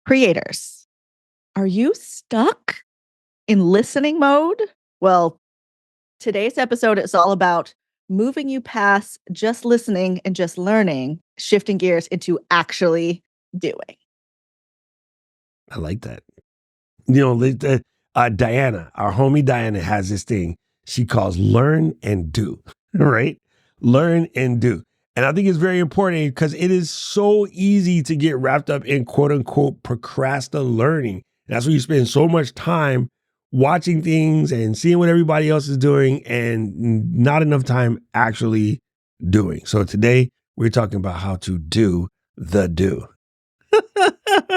Creators, are you stuck in listening mode? Well, today's episode is all about moving you past just listening and just learning, shifting gears into actually doing. I like that. Diana, our homie Diana has this thing she calls learn and do, right? Learn and do. And I think it's very important because it is so easy to get wrapped up in quote unquote procrastination learning. That's where you spend so much time watching things and seeing what everybody else is doing and not enough time actually doing. So today we're talking about how to do the do.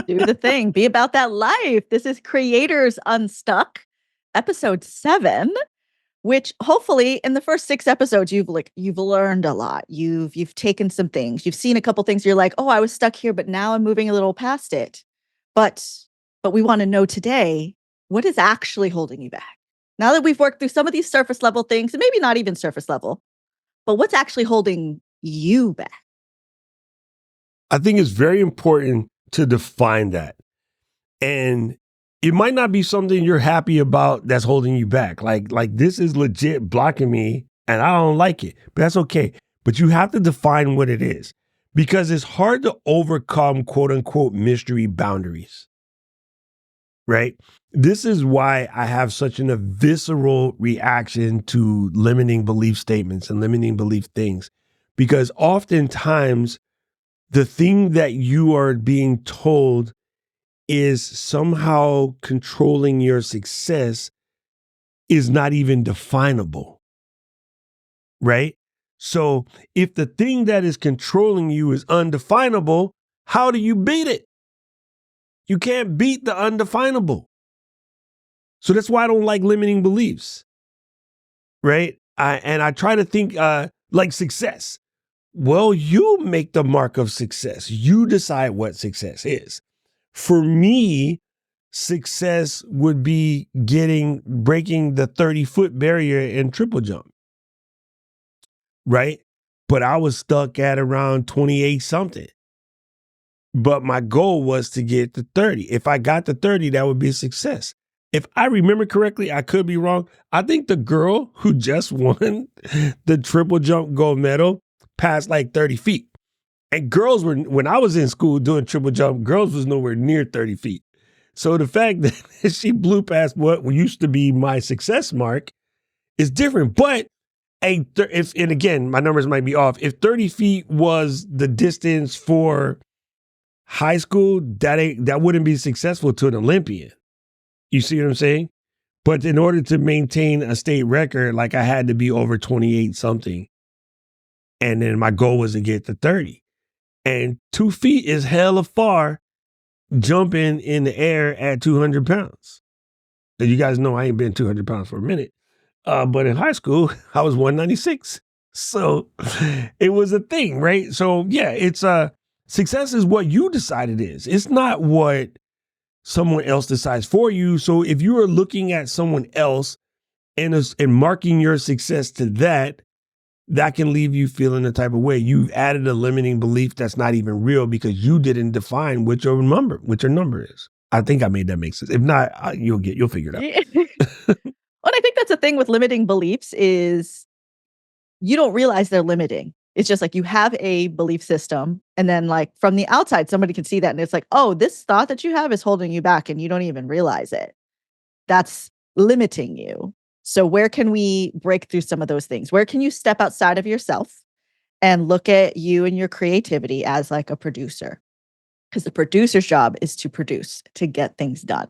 Do the thing, be about that life. This is Creators Unstuck, episode 7, which hopefully in the first 6 episodes you've learned a lot. You've taken some things. You've seen a couple things you're like, "Oh, I was stuck here, but now I'm moving a little past it." But we want to know today, what is actually holding you back? Now that we've worked through some of these surface level things, and maybe not even surface level, but what's actually holding you back? I think it's very important to define that. And it might not be something you're happy about that's holding you back. Like this is legit blocking me and I don't like it, but that's okay. But you have to define what it is because it's hard to overcome quote unquote mystery boundaries, right? This is why I have such a visceral reaction to limiting belief statements and limiting belief things, because oftentimes the thing that you are being told is somehow controlling your success is not even definable, right? So if the thing that is controlling you is undefinable, how do you beat it? You can't beat the undefinable. So that's why I don't like limiting beliefs, right? I try to think like success. Well, you make the mark of success. You decide what success is. For me, success would be breaking the 30-foot barrier in triple jump, right? But I was stuck at around 28 something. But my goal was to get to 30. If I got to 30, that would be a success. If I remember correctly, I could be wrong. I think the girl who just won the triple jump gold medal passed like 30 feet. And girls were, when I was in school doing triple jump, girls was nowhere near 30 feet. So the fact that she blew past what used to be my success mark is different. But and again, my numbers might be off. If 30 feet was the distance for high school, that wouldn't be successful to an Olympian. You see what I'm saying? But in order to maintain a state record, like I had to be over 28 something. And then my goal was to get to 30. And 2 feet is hella far jumping in the air at 200 pounds. And you guys know I ain't been 200 pounds for a minute. But in high school, I was 196. So it was a thing, right? So yeah, it's success is what you decide it is. It's not what someone else decides for you. So if you are looking at someone else and marking your success to that can leave you feeling the type of way. You've added a limiting belief that's not even real because you didn't define what your number is. I think I made that make sense. If not, you'll figure it out. Well, I think that's the thing with limiting beliefs is you don't realize they're limiting. It's just like you have a belief system and then like from the outside, somebody can see that and it's like, oh, this thought that you have is holding you back and you don't even realize it. That's limiting you. So where can we break through some of those things? Where can you step outside of yourself and look at you and your creativity as like a producer? Because the producer's job is to produce, to get things done.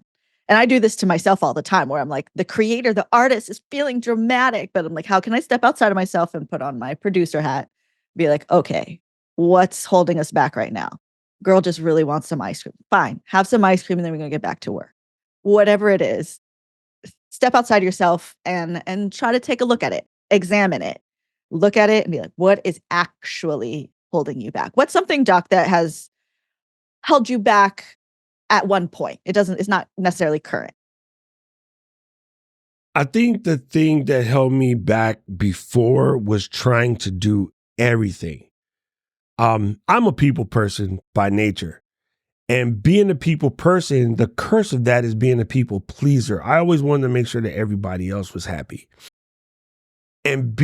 And I do this to myself all the time where I'm like, the creator, the artist is feeling dramatic, but I'm like, how can I step outside of myself and put on my producer hat? Be like, okay, what's holding us back right now? Girl just really wants some ice cream. Fine, have some ice cream and then we're going to get back to work. Whatever it is, step outside yourself and try to take a look at it, examine it, look at it and be like, what is actually holding you back? What's something, Doc, that has held you back at one point? It's not necessarily current. I think the thing that held me back before was trying to do everything. I'm a people person by nature. And being a people person, the curse of that is being a people pleaser. I always wanted to make sure that everybody else was happy. And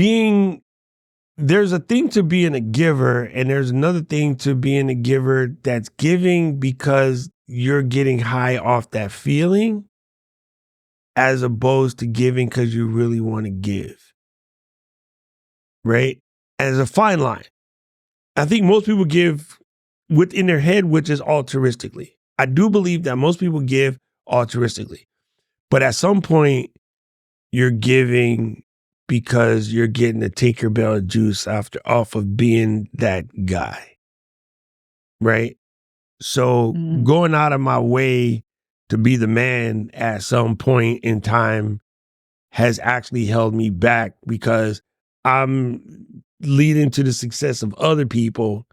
there's a thing to being a giver, and there's another thing to being a giver that's giving because you're getting high off that feeling, as opposed to giving because you really want to give. Right? And there's a fine line. I think most people give within their head, which is altruistically. I do believe that most people give altruistically. But at some point, you're giving because you're getting the Tinkerbell juice off of being that guy. Right? So going out of my way to be the man at some point in time has actually held me back, because I'm leading to the success of other people,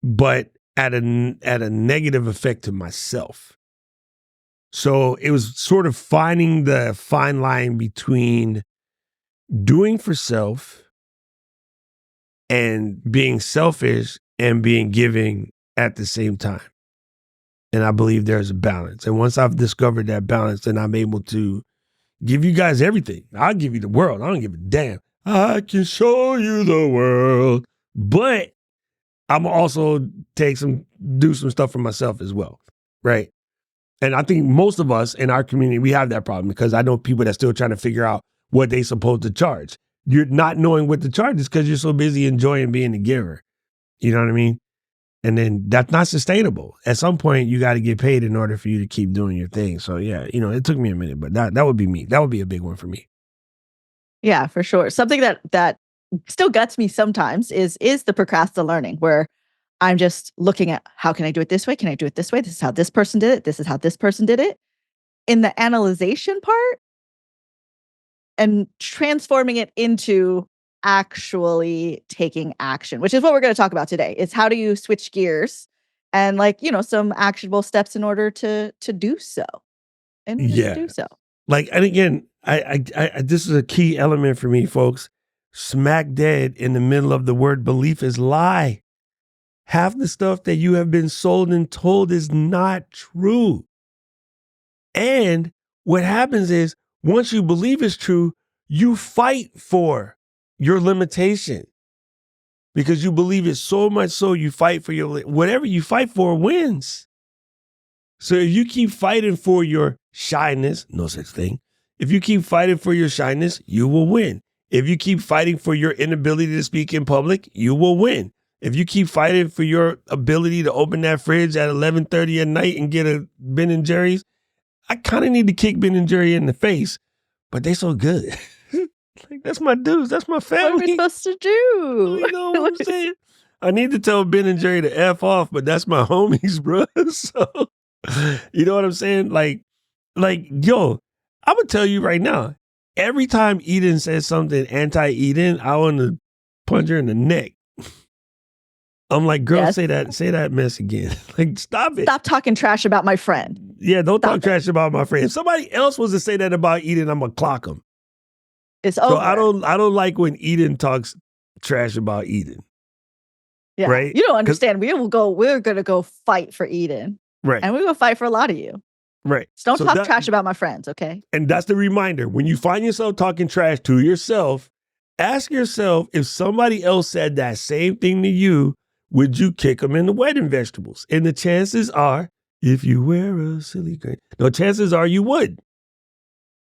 but at a negative effect to myself. So it was sort of finding the fine line between doing for self and being selfish and being giving at the same time. And I believe there's a balance. And once I've discovered that balance, then I'm able to give you guys everything. I'll give you the world. I don't give a damn. I can show you the world. But I'm also do some stuff for myself as well. Right? And I think most of us in our community, we have that problem, because I know people that still trying to figure out what they supposed to charge. You're not knowing what to charge is because you're so busy enjoying being a giver. You know what I mean? And then that's not sustainable. At some point, you got to get paid in order for you to keep doing your thing. So yeah, it took me a minute, but that would be me. That would be a big one for me. Yeah, for sure. Something that still guts me sometimes is the procrastination learning, where I'm just looking at, how can I do it this way? Can I do it this way? This is how this person did it. This is how this person did it. In the analyzation part, and transforming it into actually taking action, which is what we're going to talk about today. Is how do you switch gears and some actionable steps in order to do so. To do so. And again, I this is a key element for me, folks. Smack dead in the middle of the word belief is lie. Half the stuff that you have been sold and told is not true. And what happens is, once you believe it's true, you fight for your limitation, because you believe it so much so you fight for whatever you fight for wins. So if you keep fighting for your shyness, no such thing. If you keep fighting for your shyness, you will win. If you keep fighting for your inability to speak in public, you will win. If you keep fighting for your ability to open that fridge at 11:30 at night and get a Ben and Jerry's, I kind of need to kick Ben and Jerry in the face, but they so good. That's my dudes. That's my family. What are we supposed to do? You know what I'm saying? I need to tell Ben and Jerry to F off, but that's my homies, bro. So, you know what I'm saying? Yo, I'm going to tell you right now, every time Eden says something anti-Eden, I want to punch her in the neck. I'm like, girl, yes. say that mess again. Stop it. Stop talking trash about my friend. Yeah, don't talk trash about my friend. If somebody else was to say that about Eden, I'm going to clock them. It's over. So I don't like when Eden talks trash about Eden. Yeah. Right? You don't understand. We're going to go fight for Eden. Right. And we're going to fight for a lot of you. Right. So don't talk trash about my friends, okay? And that's the reminder. When you find yourself talking trash to yourself, ask yourself, if somebody else said that same thing to you, would you kick them in the wedding vegetables? And the chances are, if you wear a silly grin, no, chances are you would.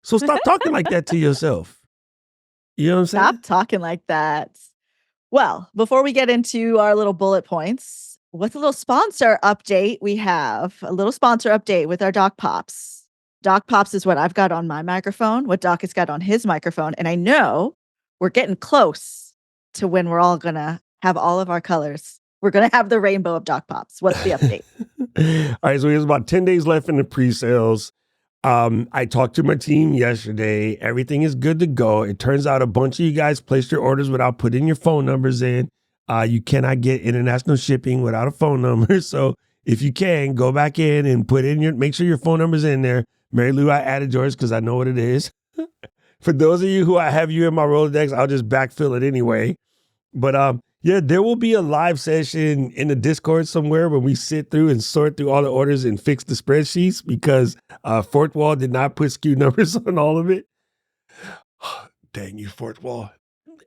So stop talking like that to yourself. You know what I'm saying? Stop talking like that. Well, before we get into our little bullet points, what's a little sponsor update? We have a little sponsor update with our Doc Pops. Doc Pops is what I've got on my microphone, what Doc has got on his microphone. And I know we're getting close to when we're all going to have all of our colors. We're going to have the rainbow of Doc Pops. What's the update? All right. So there's about 10 days left in the pre-sales. I talked to my team yesterday. Everything is good to go. It turns out a bunch of you guys placed your orders without putting your phone numbers in. You cannot get international shipping without a phone number. So if you can, go back in and make sure your phone number's in there. Mary Lou, I added yours because I know what it is. For those of you who I have you in my Rolodex, I'll just backfill it anyway. But Yeah, there will be a live session in the Discord somewhere where we sit through and sort through all the orders and fix the spreadsheets because Fourth Wall did not put SKU numbers on all of it. Dang you, Fourth Wall.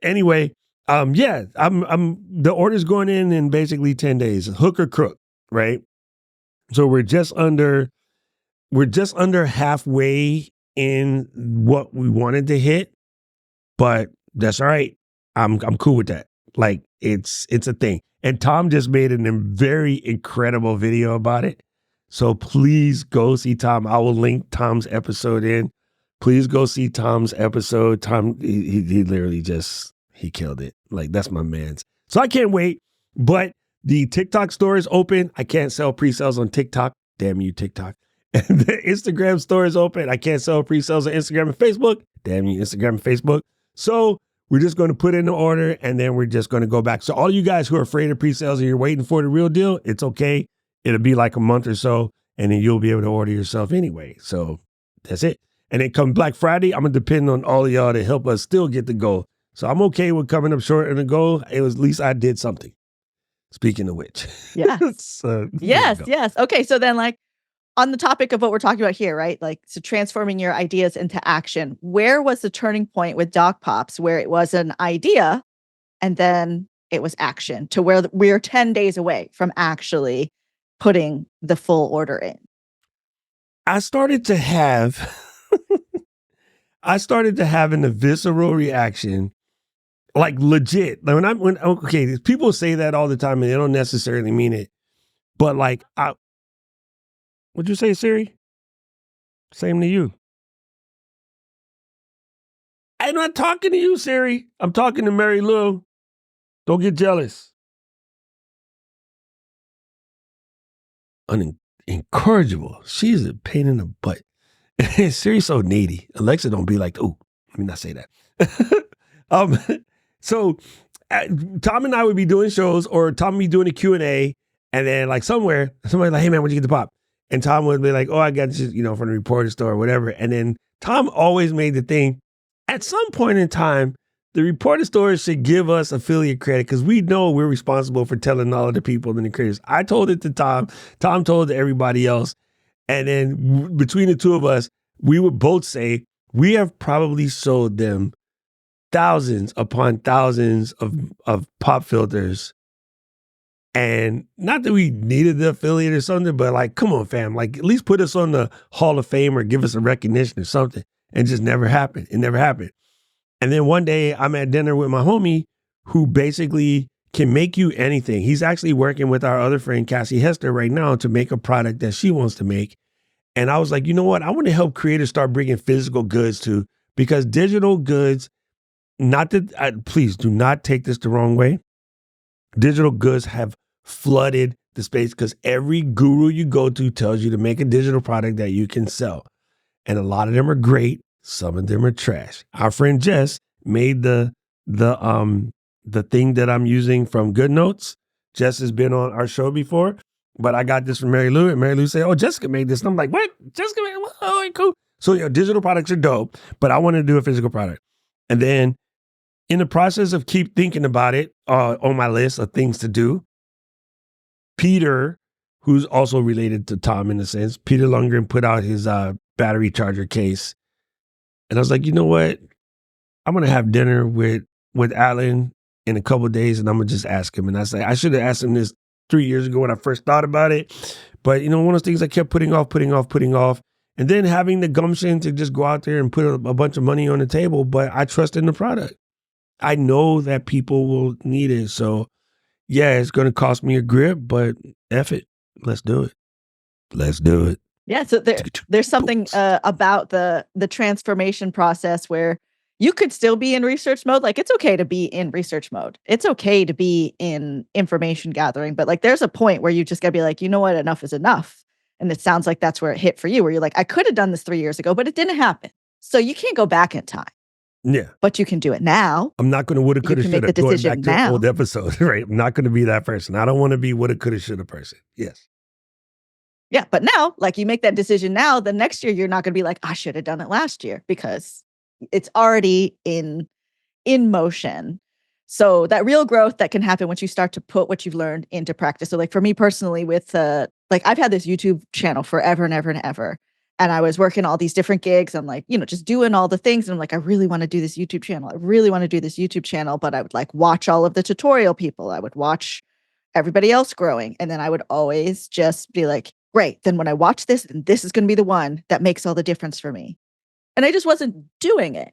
Anyway, yeah, I'm the order's going in basically 10 days, hook or crook, right? So we're just under halfway in what we wanted to hit, but that's all right. I'm cool with that. Like it's a thing. And Tom just made a very incredible video about it. So please go see Tom. I will link Tom's episode in. Please go see Tom's episode. Tom, he literally he killed it. Like that's my man's. So I can't wait. But the TikTok store is open. I can't sell pre-sales on TikTok. Damn you, TikTok. And the Instagram store is open. I can't sell pre-sales on Instagram and Facebook. Damn you, Instagram and Facebook. So we're just going to put in the order and then we're just going to go back. So all you guys who are afraid of pre-sales and you're waiting for the real deal, it's okay. It'll be like a month or so and then you'll be able to order yourself anyway. So that's it. And then come Black Friday, I'm going to depend on all of y'all to help us still get the goal. So I'm okay with coming up short of the goal. It was at least I did something. Speaking of which. Yeah. So, yes. Okay. So then like on the topic of what we're talking about here, right? Like, so transforming your ideas into action. Where was the turning point with Doc Pops where it was an idea and then it was action to where we're 10 days away from actually putting the full order in? I started to have an visceral reaction, like legit. Like okay, people say that all the time and they don't necessarily mean it. But like what'd you say, Siri? Same to you. I'm not talking to you, Siri. I'm talking to Mary Lou. Don't get jealous. Incorrigible. She's a pain in the butt. Siri's so needy. Alexa don't be like, oh, let me not say that. So Tom and I would be doing shows or Tom would be doing a Q&A and then like somebody like, hey man, where'd you get the pop? And Tom would be like, oh, I got this, from the reporter store or whatever. And then Tom always made the thing, at some point in time, the reporter store should give us affiliate credit because we know we're responsible for telling all of the people and the creators. I told it to Tom. Tom told it to everybody else. And then between the two of us, we would both say, we have probably sold them thousands upon thousands of pop filters. And not that we needed the affiliate or something, but like, come on, fam, like at least put us on the Hall of Fame or give us a recognition or something. And it just never happened. It never happened. And then one day I'm at dinner with my homie who basically can make you anything. He's actually working with our other friend, Cassie Hester, right now to make a product that she wants to make. And I was like, you know what? I want to help creators start bringing physical goods to, because digital goods, please do not take this the wrong way. Digital goods have flooded the space because every guru you go to tells you to make a digital product that you can sell. And a lot of them are great. Some of them are trash. Our friend Jess made the thing that I'm using from Good Notes. Jess has been on our show before, but I got this from Mary Lou, and Mary Lou said, oh, Jessica made this. And I'm like, what? Jessica made it? Oh, cool. So digital products are dope, but I want to do a physical product. And then in the process of keep thinking about it on my list of things to do, Peter, who's also related to Tom in a sense, Peter Lundgren put out his battery charger case. And I was like, you know what? I'm going to have dinner with Alan in a couple of days and I'm going to just ask him. And I say, I should have asked him this 3 years ago when I first thought about it. But, one of those things I kept putting off. And then having the gumption to just go out there and put a bunch of money on the table. But I trust in the product. I know that people will need it. So, yeah, it's going to cost me a grip, but F it. Let's do it. Let's do it. Yeah, so there's something about the transformation process where you could still be in research mode. Like, it's okay to be in research mode. It's okay to be in information gathering. But like, there's a point where you just got to be like, you know what? Enough is enough. And it sounds like that's where it hit for you, where you're like, I could have done this 3 years ago, but it didn't happen. So you can't go back in time. Yeah. But you can do it now. I'm not going to woulda, coulda, shoulda. Make the decision going back to now. an old episode, right? I'm not going to be that person. I don't want to be woulda, coulda, shoulda person. Yes. Yeah, but now, like, you make that decision now, the next year you're not going to be like, I should have done it last year, because it's already in motion. So that real growth that can happen once you start to put what you've learned into practice. So like for me personally with like I've had this YouTube channel forever and ever and ever. And I was working all these different gigs. I'm like, just doing all the things. And I'm like, I really want to do this YouTube channel. I really want to do this YouTube channel. But I would like watch all of the tutorial people. I would watch everybody else growing. And then I would always just be like, great. Then when I watch this, then this is going to be the one that makes all the difference for me. And I just wasn't doing it.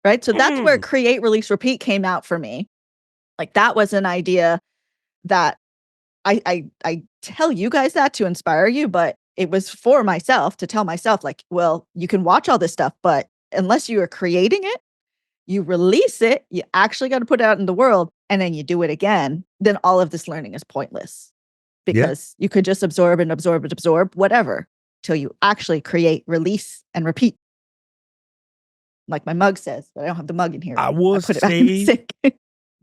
Right. So that's where create, release, repeat came out for me. Like that was an idea that I tell you guys that to inspire you, but it was for myself to tell myself like, well, you can watch all this stuff, but unless you are creating it, you release it, you actually got to put it out in the world and then you do it again, then all of this learning is pointless because you could just absorb and absorb and absorb whatever till you actually create, release and repeat. Like my mug says, but I don't have the mug in here. I will put it back in the say, sink.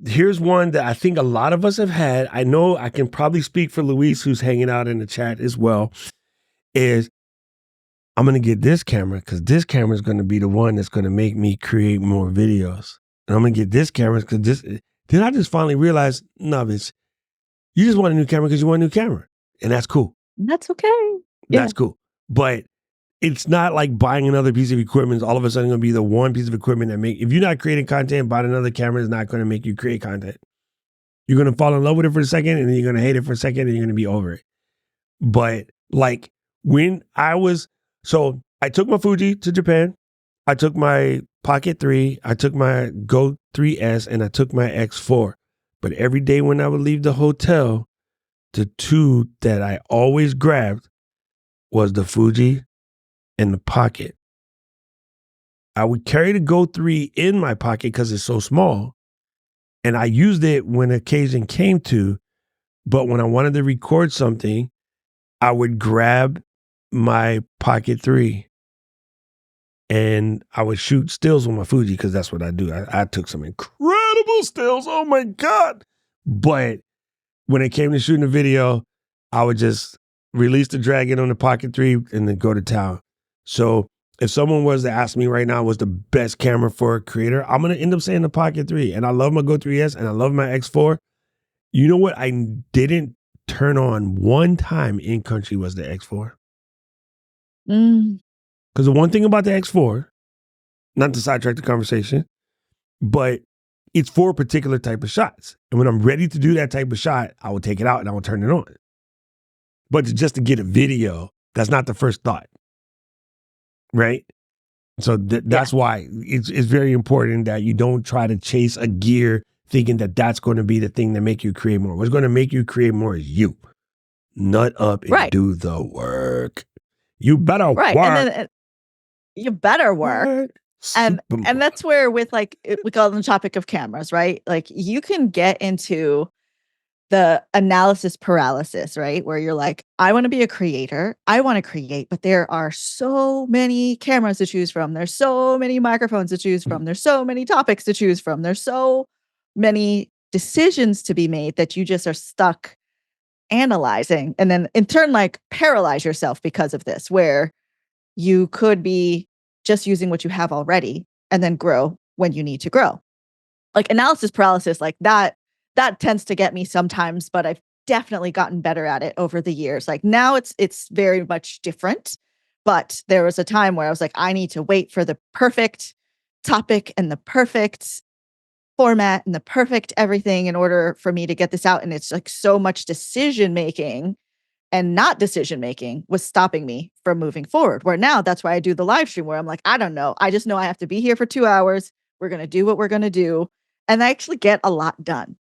here's one that I think a lot of us have had. I know I can probably speak for Luis, who's hanging out in the chat as well, is I'm going to get this camera because this camera is going to be the one that's going to make me create more videos. And I'm going to get this camera because this. Then I just finally realized, no, bitch, you just want a new camera because you want a new camera. And that's cool. That's okay. That's cool. But it's not like buying another piece of equipment is all of a sudden going to be the one piece of equipment that if you're not creating content, buying another camera is not going to make you create content. You're going to fall in love with it for a second and then you're going to hate it for a second and you're going to be over it. But like when so I took my Fuji to Japan. I took my Pocket 3, I took my Go 3S, and I took my X4. But every day when I would leave the hotel, the two that I always grabbed was the Fuji and the Pocket. I would carry the Go 3 in my pocket because it's so small. And I used it when occasion came to, but when I wanted to record something, I would grab my Pocket 3 and I would shoot stills with my Fuji because that's what I do. I took some incredible stills. Oh my God. But when it came to shooting a video, I would just release the Dragon on the Pocket 3 and then go to town. So if someone was to ask me right now what's the best camera for a creator, I'm going to end up saying the Pocket 3. And I love my Go 3S and I love my X4. You know what I didn't turn on one time in country was the X4. Because the one thing about the X4, not to sidetrack the conversation, but it's for a particular type of shots. And when I'm ready to do that type of shot, I will take it out and I will turn it on. But just to get a video, that's not the first thought. Right? So that's why it's very important that you don't try to chase a gear thinking that that's going to be the thing that make you create more. What's going to make you create more is you. Nut up and do the work. You better work. And then, you better work. And that's where with like, we call them the topic of cameras, right? Like you can get into the analysis paralysis, right? Where you're like, I want to be a creator. I want to create, but there are so many cameras to choose from. There's so many microphones to choose from. There's so many topics to choose from. There's so many decisions to be made that you just are stuck analyzing. And then in turn, like paralyze yourself because of this, where you could be just using what you have already and then grow when you need to grow. Like analysis paralysis, like that tends to get me sometimes, but I've definitely gotten better at it over the years. Like now it's very much different, but there was a time where I was like, I need to wait for the perfect topic and the perfect format and the perfect everything in order for me to get this out. And it's like so much decision making and not decision making was stopping me from moving forward. Where now that's why I do the live stream where I'm like, I don't know. I just know I have to be here for 2 hours. We're going to do what we're going to do. And I actually get a lot done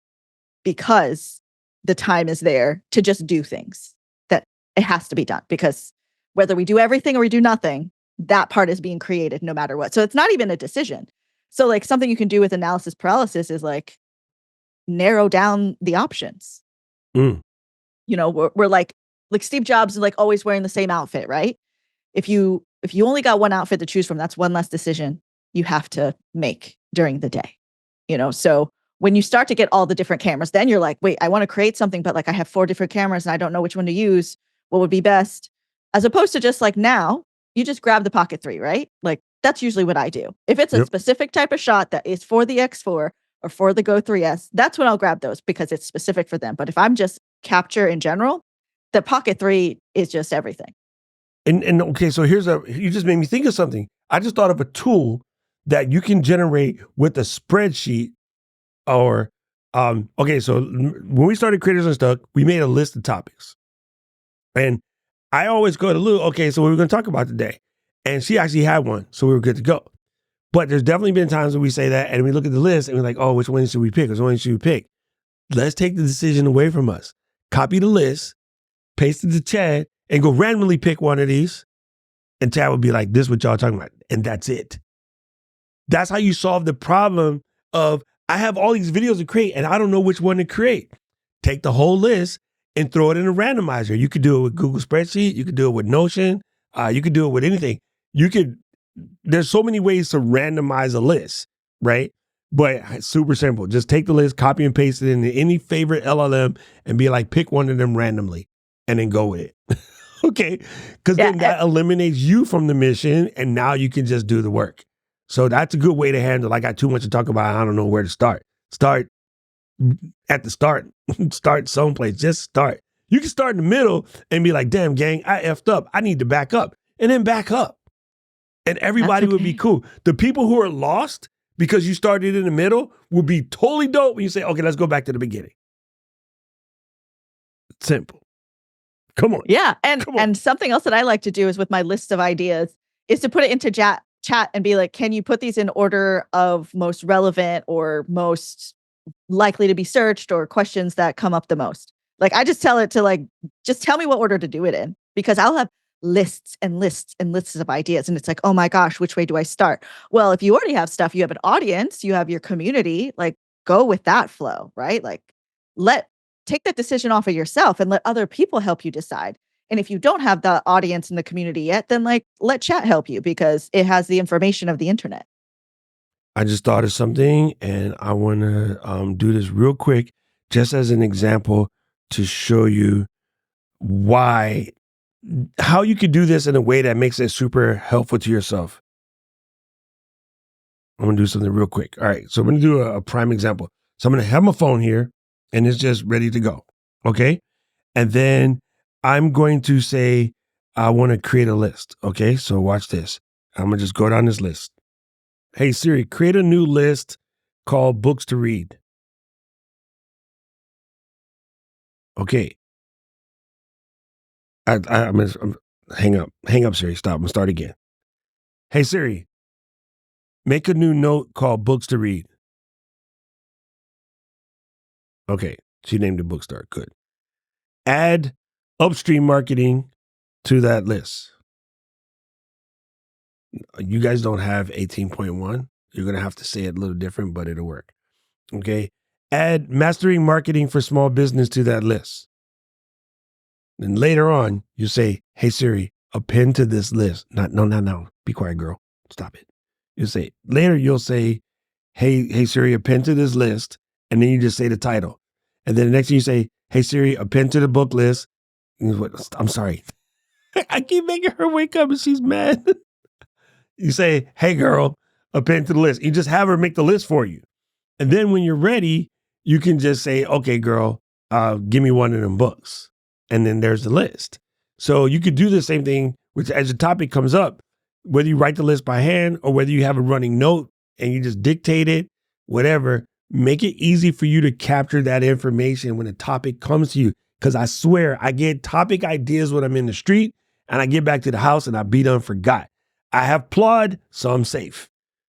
because the time is there to just do things that it has to be done, because whether we do everything or we do nothing, that part is being created no matter what. So it's not even a decision. So like something you can do with analysis paralysis is like narrow down the options. You know, we're like Steve Jobs is like always wearing the same outfit, right? If you only got one outfit to choose from, that's one less decision you have to make during the day. You know, so when you start to get all the different cameras, then you're like, wait, I want to create something, but like I have 4 different cameras and I don't know which one to use. What would be best? As opposed to just like now, you just grab the Pocket 3, right? Like that's usually what I do. If it's a specific type of shot that is for the X4, or for the Go 3S, that's when I'll grab those because it's specific for them. But if I'm just capture in general, the Pocket 3 is just everything. And okay, so you just made me think of something. I just thought of a tool that you can generate with a spreadsheet or okay, so when we started Creators Unstuck, we made a list of topics. And I always go to Lou, okay, so what are we going to talk about today? And she actually had one, so we were good to go. But there's definitely been times when we say that and we look at the list and we're like, oh, which one should we pick? Which one should we pick? Let's take the decision away from us. Copy the list, paste it to Chad, and go randomly pick one of these. And Chad would be like, this is what y'all talking about. And that's it. That's how you solve the problem of, I have all these videos to create and I don't know which one to create. Take the whole list and throw it in a randomizer. You could do it with Google Spreadsheet. You could do it with Notion. You could do it with anything. There's so many ways to randomize a list, right? But it's super simple. Just take the list, copy and paste it into any favorite LLM and be like, pick one of them randomly and then go with it. Okay. Because then that eliminates you from the mission and now you can just do the work. So that's a good way to handle. I got too much to talk about. I don't know where to start. Start at the start. Start someplace. Just start. You can start in the middle and be like, damn, gang, I effed up. I need to back up. And then back up. And everybody would be cool. The people who are lost because you started in the middle will be totally dope when you say, okay, let's go back to the beginning. Simple. Come on. Yeah. And something else that I like to do is with my list of ideas is to put it into chat and be like, can you put these in order of most relevant or most likely to be searched or questions that come up the most? Like, I just tell it to like, just tell me what order to do it in, because I'll have lists and lists and lists of ideas. And it's like, oh my gosh, which way do I start? Well, if you already have stuff, you have an audience, you have your community, like go with that flow, right? Like take that decision off of yourself and let other people help you decide. And if you don't have the audience and the community yet, then like let chat help you because it has the information of the internet. I just thought of something and I want to do this real quick, just as an example to show you how you could do this in a way that makes it super helpful to yourself. I'm going to do something real quick. All right. So I'm going to do a prime example. So I'm going to have my phone here and it's just ready to go. Okay. And then I'm going to say, I want to create a list. Okay. So watch this. I'm going to just go down this list. Hey Siri, create a new list called books to read. Okay. I'm hang up, Siri. Stop. I'm gonna start again. Hey Siri, make a new note called books to read. Okay, she named it Bookstart. Good. Add upstream marketing to that list. You guys don't have 18.1. You're gonna have to say it a little different, but it'll work. Okay. Add mastering marketing for small business to that list. Then later on, you say, hey Siri, append to this list. No. Be quiet, girl. Stop it. You'll say, hey Siri, append to this list. And then you just say the title. And then the next thing you say, hey Siri, append to the book list. I'm sorry. I keep making her wake up and she's mad. You say, hey girl, append to the list. You just have her make the list for you. And then when you're ready, you can just say, okay, girl, give me one of them books. And then there's the list. So you could do the same thing, which as the topic comes up, whether you write the list by hand or whether you have a running note and you just dictate it, whatever, make it easy for you to capture that information when a topic comes to you. Because I swear, I get topic ideas when I'm in the street and I get back to the house and I be done forgot. I have plod, so I'm safe,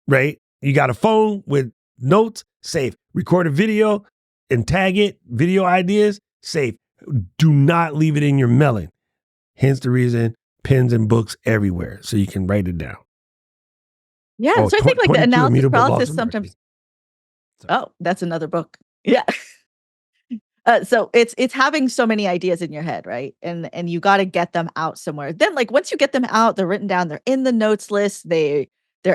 right? You got a phone with notes, safe. Record a video and tag it, video ideas, safe. Do not leave it in your melon. Hence the reason pens and books everywhere so you can write it down. Yeah. So I think like the analysis paralysis sometimes. Oh, that's another book. Yeah. So it's having so many ideas in your head, right? And you got to get them out somewhere. Then like once you get them out, they're written down, they're in the notes list, they're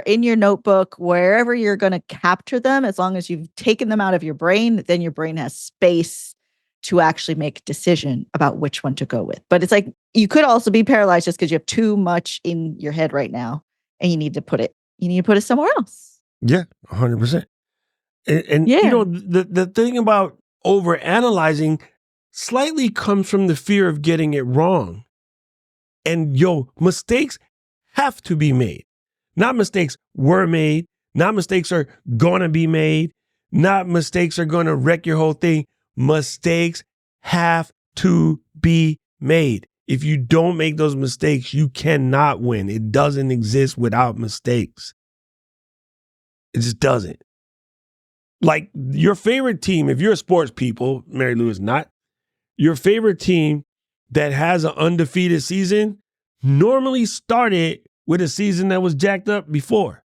in your notebook, wherever you're going to capture them. As long as you've taken them out of your brain, then your brain has space to actually make a decision about which one to go with. But it's like you could also be paralyzed just because you have too much in your head right now and you need to put it somewhere else. Yeah, 100%. And you Yeah. know, the thing about overanalyzing slightly comes from the fear of getting it wrong. And mistakes have to be made. Not mistakes were made. Not mistakes are gonna be made. Not mistakes are gonna wreck your whole thing. Mistakes have to be made. If you don't make those mistakes, you cannot win. It doesn't exist without mistakes. It just doesn't. Like your favorite team, if you're a sports people, Mary Lou is not, your favorite team that has an undefeated season normally started with a season that was jacked up before.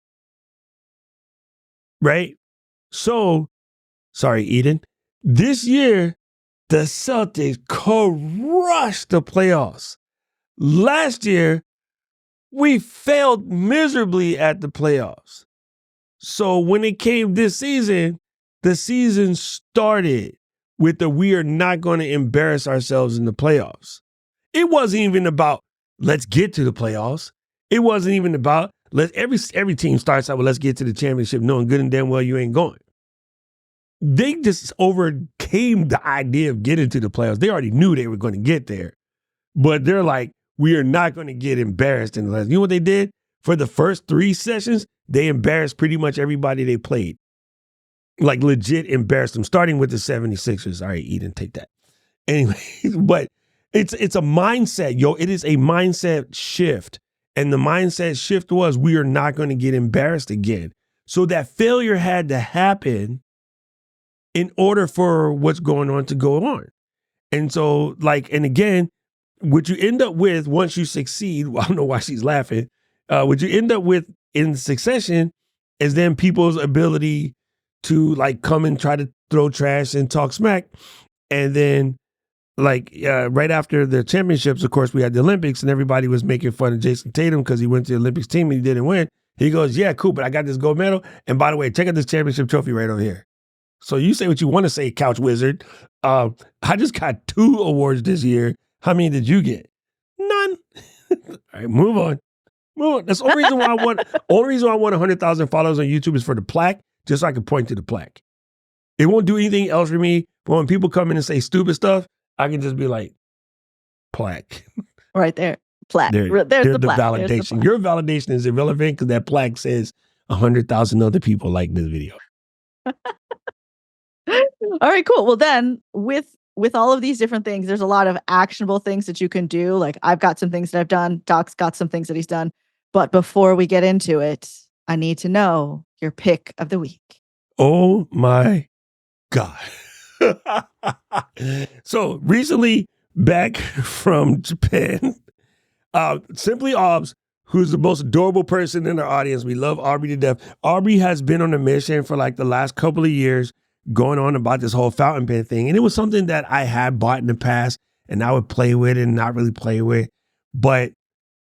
Right? So, sorry, Eden. This year, the Celtics crushed the playoffs. Last year, we failed miserably at the playoffs. So when it came this season, the season started with the we are not going to embarrass ourselves in the playoffs. It wasn't even about let's get to the playoffs. It wasn't even about every team starts out with let's get to the championship knowing good and damn well you ain't going. They just overcame the idea of getting to the playoffs. They already knew they were going to get there. But they're like, we are not going to get embarrassed in the last. You know what they did? For the first 3 sessions, they embarrassed pretty much everybody they played. Like legit embarrassed them, starting with the 76ers. All right, Eden, take that. Anyway, but it's a mindset, it is a mindset shift. And the mindset shift was we are not going to get embarrassed again. So that failure had to happen in order for what's going on to go on. And so and again, what you end up with once you succeed, well, I don't know why she's laughing, what you end up with in succession is then people's ability to come and try to throw trash and talk smack. And then right after the championships, of course, we had the Olympics and everybody was making fun of Jason Tatum because he went to the Olympics team and he didn't win. He goes, yeah, cool, but I got this gold medal. And by the way, check out this championship trophy right over here. So you say what you want to say, Couch Wizard. I just got 2 awards this year. How many did you get? None. All right, move on. Move on. That's the only reason why I want. Only reason why I want 100,000 followers on YouTube is for the plaque, just so I can point to the plaque. It won't do anything else for me. But when people come in and say stupid stuff, I can just be like, plaque. Right there. Plaque. There's the plaque. validation. There's the plaque. Your validation is irrelevant because that plaque says 100,000 other people like this video. All right, cool. Well, then with all of these different things, there's a lot of actionable things that you can do. Like I've got some things that I've done. Doc's got some things that he's done. But before we get into it, I need to know your pick of the week. Oh my God. So recently back from Japan, Simply Aubs, who's the most adorable person in our audience. We love Aubrey to death. Aubrey has been on a mission for the last couple of years going on about this whole fountain pen thing. And it was something that I had bought in the past and I would play with and not really play with. But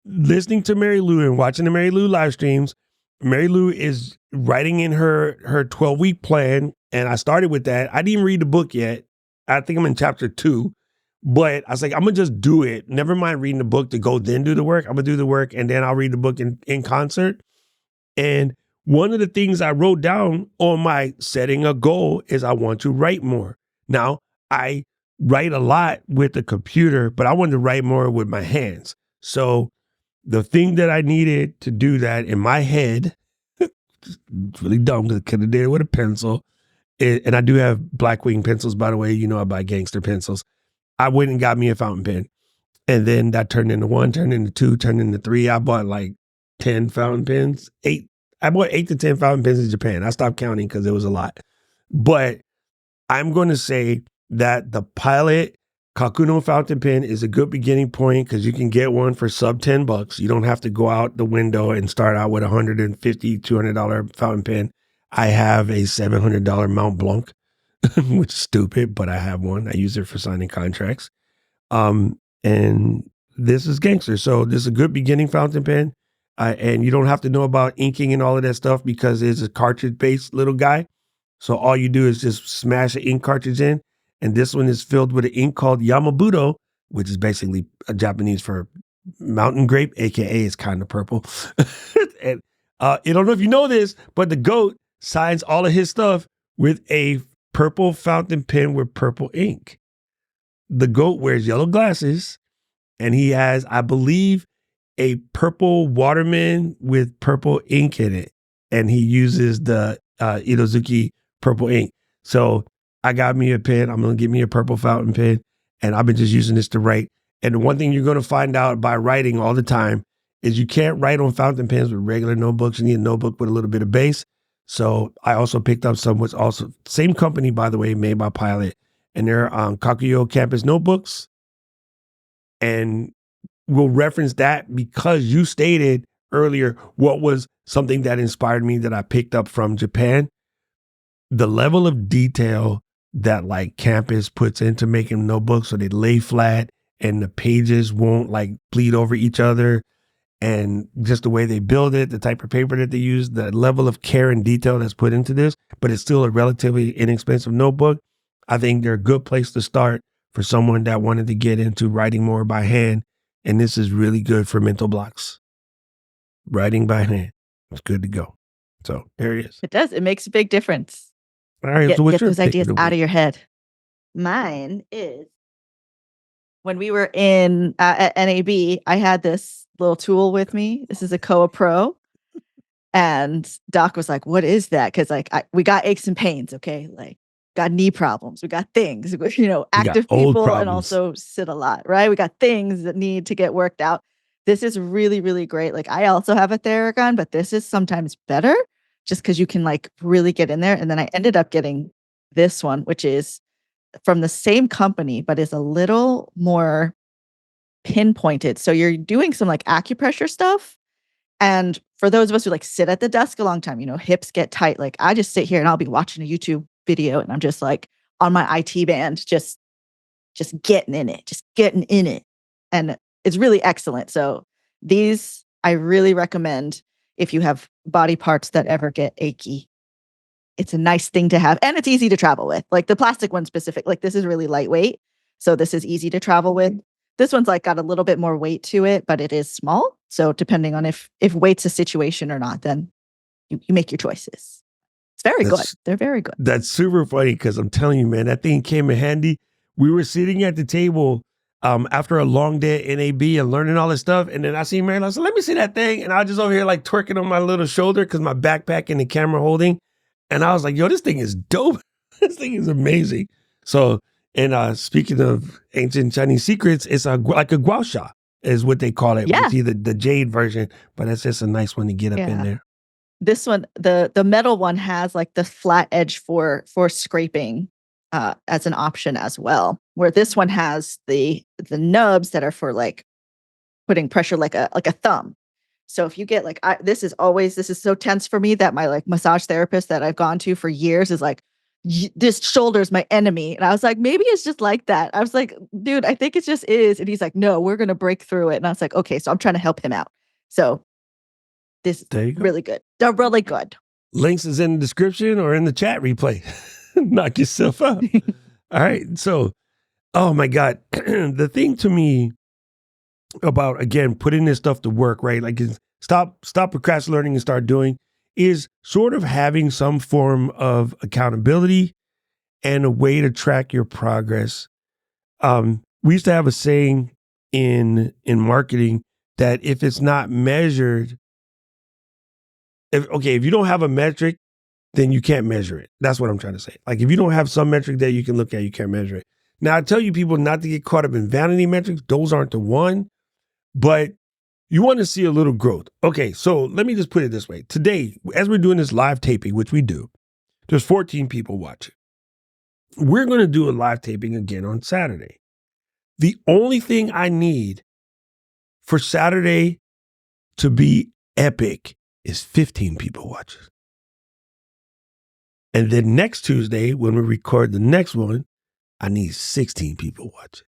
listening to Mary Lou and watching the Mary Lou live streams, Mary Lou is writing in her 12-week plan. And I started with that. I didn't even read the book yet. I think I'm in chapter 2. But I was like, I'm going to just do it. Never mind reading the book to go then do the work. I'm going to do the work and then I'll read the book in concert. And one of the things I wrote down on my setting a goal is I want to write more. Now, I write a lot with the computer, but I wanted to write more with my hands. So the thing that I needed to do that in my head, it's really dumb because I could have did it with a pencil. And I do have Blackwing pencils, by the way. You know I buy gangster pencils. I went and got me a fountain pen. And then that turned into 1, turned into 2, turned into 3. I bought 10 fountain pens, 8. I bought 8 to 10 fountain pens in Japan. I stopped counting because it was a lot. But I'm going to say that the Pilot Kakuno fountain pen is a good beginning point because you can get one for sub $10. You don't have to go out the window and start out with $150, $200 fountain pen. I have a $700 Mount Blanc, which is stupid, but I have one. I use it for signing contracts. And this is gangster. So this is a good beginning fountain pen. And you don't have to know about inking and all of that stuff because it's a cartridge-based little guy. So all you do is just smash an ink cartridge in. And this one is filled with an ink called Yamabudo, which is basically a Japanese for mountain grape, AKA it's kind of purple. And I don't know if you know this, but the GOAT signs all of his stuff with a purple fountain pen with purple ink. The goat wears yellow glasses, and he has, I believe, a purple Waterman with purple ink in it, and he uses the Itozuki purple ink. So I got me a pen. I'm gonna get me a purple fountain pen, and I've been just using this to write. And the one thing you're gonna find out by writing all the time is you can't write on fountain pens with regular notebooks. You need a notebook with a little bit of base. So I also picked up some, what's also same company, by the way, made by Pilot, and they're Kakuyo Campus notebooks. And we'll reference that because you stated earlier what was something that inspired me that I picked up from Japan. The level of detail that like Campus puts into making notebooks so they lay flat and the pages won't like bleed over each other, and just the way they build it, the type of paper that they use, the level of care and detail that's put into this, but it's still a relatively inexpensive notebook. I think they're a good place to start for someone that wanted to get into writing more by hand. And this is really good for mental blocks. Writing by hand. It's good to go. So there it is. It does. It makes a big difference. All right. So what's Get your those pick ideas of the out of week? your head. Mine is when we were in at NAB, I had this little tool with me. This is a Koa Pro. And Doc was like, "What is that?" Because like we got aches and pains, okay? Like got knee problems, we got things, you know, We got active old people and problems. also sit a lot, right? We got things that need to get worked out. This is really, really great. Like I also have a Theragun, but this is sometimes better just because you can like really get in there. And then I ended up getting this one, which is from the same company, but is a little more pinpointed. So you're doing some like acupressure stuff. And for those of us who like sit at the desk a long time, you know, hips get tight. Like I just sit here and I'll be watching a YouTube video and I'm just like on my IT band, just getting in it, just getting in it. And it's really excellent. So these I really recommend if you have body parts that ever get achy. It's a nice thing to have and it's easy to travel with. Like the plastic one specific, like this is really lightweight. So this is easy to travel with. This one's like got a little bit more weight to it, but it is small. So depending on if weight's a situation or not, then you make your choices. It's very good. They're very good. That's super funny because I'm telling you, man, that thing came in handy. We were sitting at the table after a long day at NAB and learning all this stuff. And then I see Marilyn, I said, let me see that thing. And I was just over here like twerking on my little shoulder because my backpack and the camera holding. And I was like, yo, this thing is dope. This thing is amazing. So, and speaking of ancient Chinese secrets, it's like a gua sha is what they call it. Yeah. You see the jade version, but it's just a nice one to get up in there. This one, the metal one has like the flat edge for scraping as an option as well. Where this one has the nubs that are for like putting pressure like a thumb. So if you get like this is so tense for me that my like massage therapist that I've gone to for years is like, this shoulder is my enemy. And I was like, maybe it's just like that. I was like, dude, I think it just is. And he's like, no, we're gonna break through it. And I was like, okay, so I'm trying to help him out. So this is really good. They're really good. Links is in the description or in the chat replay. Knock yourself out. All right. So, oh my God. The thing to me about, again, putting this stuff to work, right? Like stop procrastinating and start doing is sort of having some form of accountability and a way to track your progress. We used to have a saying in marketing that if it's not measured, if you don't have a metric, then you can't measure it. That's what I'm trying to say. Like if you don't have some metric that you can look at, you can't measure it. Now I tell you people not to get caught up in vanity metrics. Those aren't the one, but you want to see a little growth. Okay, so let me just put it this way. Today, as we're doing this live taping, which we do, there's 14 people watching. We're going to do a live taping again on Saturday. The only thing I need for Saturday to be epic is 15 people watching. And then next Tuesday, when we record the next one, I need 16 people watching.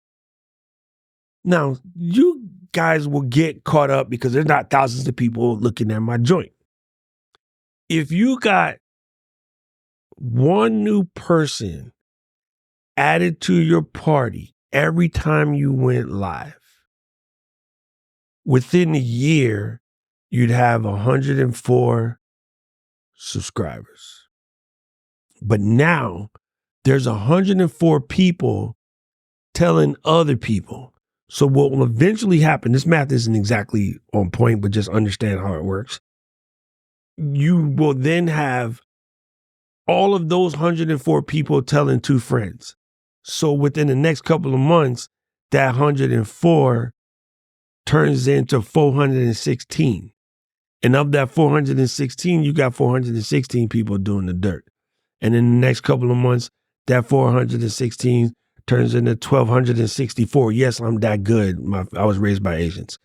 Now, you guys will get caught up because there's not thousands of people looking at my joint. If you got one new person added to your party every time you went live, within a year, you'd have 104 subscribers. But now there's 104 people telling other people. So what will eventually happen, this math isn't exactly on point, but just understand how it works. You will then have all of those 104 people telling 2 friends. So within the next couple of months, that 104 turns into 416. And of that 416, you got 416 people doing the dirt. And in the next couple of months, that 416 turns into 1,264. Yes, I'm that good. I was raised by Asians.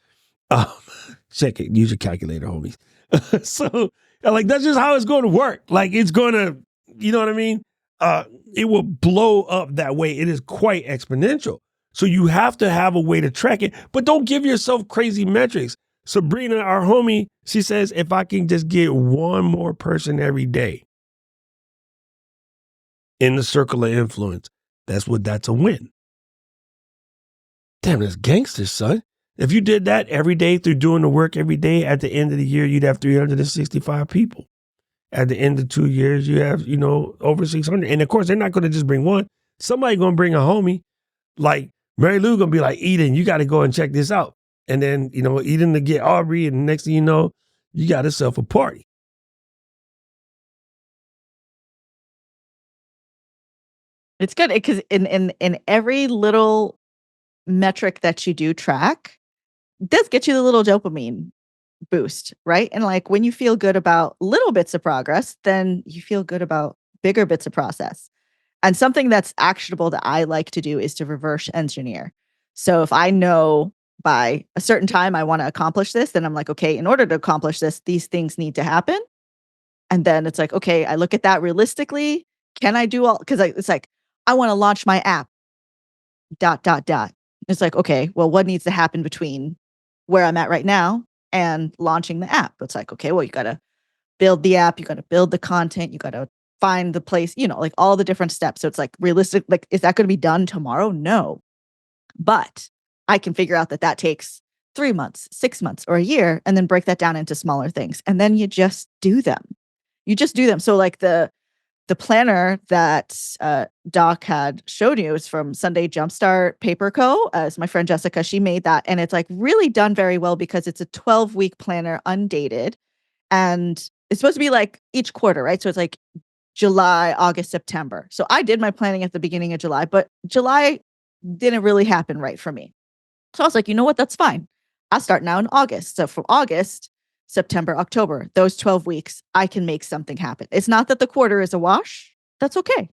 Check it. Use your calculator, homies. So, like, that's just how it's going to work. Like, it's going to, you know what I mean? It will blow up that way. It is quite exponential. So you have to have a way to track it, but don't give yourself crazy metrics. Sabrina, our homie, she says, if I can just get one more person every day in the circle of influence, that's a win. Damn, that's gangster, son. If you did that every day through doing the work every day, at the end of the year, you'd have 365 people. At the end of 2 years, you have, over 600. And of course, they're not going to just bring one. Somebody going to bring a homie. Like Mary Lou going to be like, Eden, you got to go and check this out. And then, Eden to get Aubrey. And next thing you know, you got yourself a party. It's good because in every little metric that you do track, does get you the little dopamine boost, right? And like when you feel good about little bits of progress, then you feel good about bigger bits of process. And something that's actionable that I like to do is to reverse engineer. So if I know by a certain time I want to accomplish this, then I'm like, okay, in order to accomplish this, these things need to happen. And then it's like, okay, I look at that realistically. Can I do all? Because it's like, I want to launch my app, dot, dot, dot. It's like, okay, well, what needs to happen between where I'm at right now and launching the app? It's like, okay, well, you got to build the app, you got to build the content, you got to find the place, like all the different steps. So it's like realistic, like, is that going to be done tomorrow? No. But I can figure out that takes 3 months, 6 months, or a year, and then break that down into smaller things. And then you just do them. You just do them. So like the planner that Doc had showed you is from Sunday Jumpstart Paper Co. As my friend Jessica, she made that. And it's like really done very well because it's a 12-week planner, undated. And it's supposed to be like each quarter, right? So it's like July, August, September. So I did my planning at the beginning of July, but July didn't really happen right for me. So I was like, you know what? That's fine. I'll start now in August. So from August, September, October, those 12 weeks, I can make something happen. It's not that the quarter is a wash. That's okay.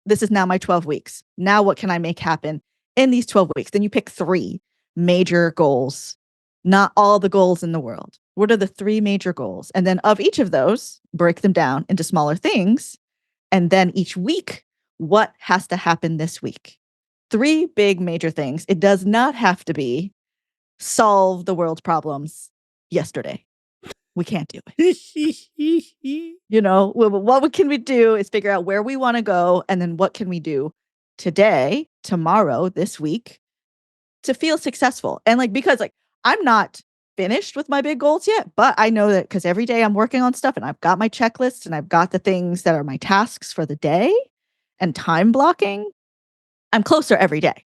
This is now my 12 weeks. Now what can I make happen in these 12 weeks? Then you pick 3 major goals, not all the goals in the world. What are the 3 major goals? And then of each of those, break them down into smaller things. And then each week, what has to happen this week? 3 big major things. It does not have to be solve the world's problems yesterday. We can't do it. What can we do is figure out where we want to go, and then what can we do today, tomorrow, this week to feel successful. And because I'm not finished with my big goals yet, but I know that because every day I'm working on stuff and I've got my checklist and I've got the things that are my tasks for the day and time blocking, I'm closer every day.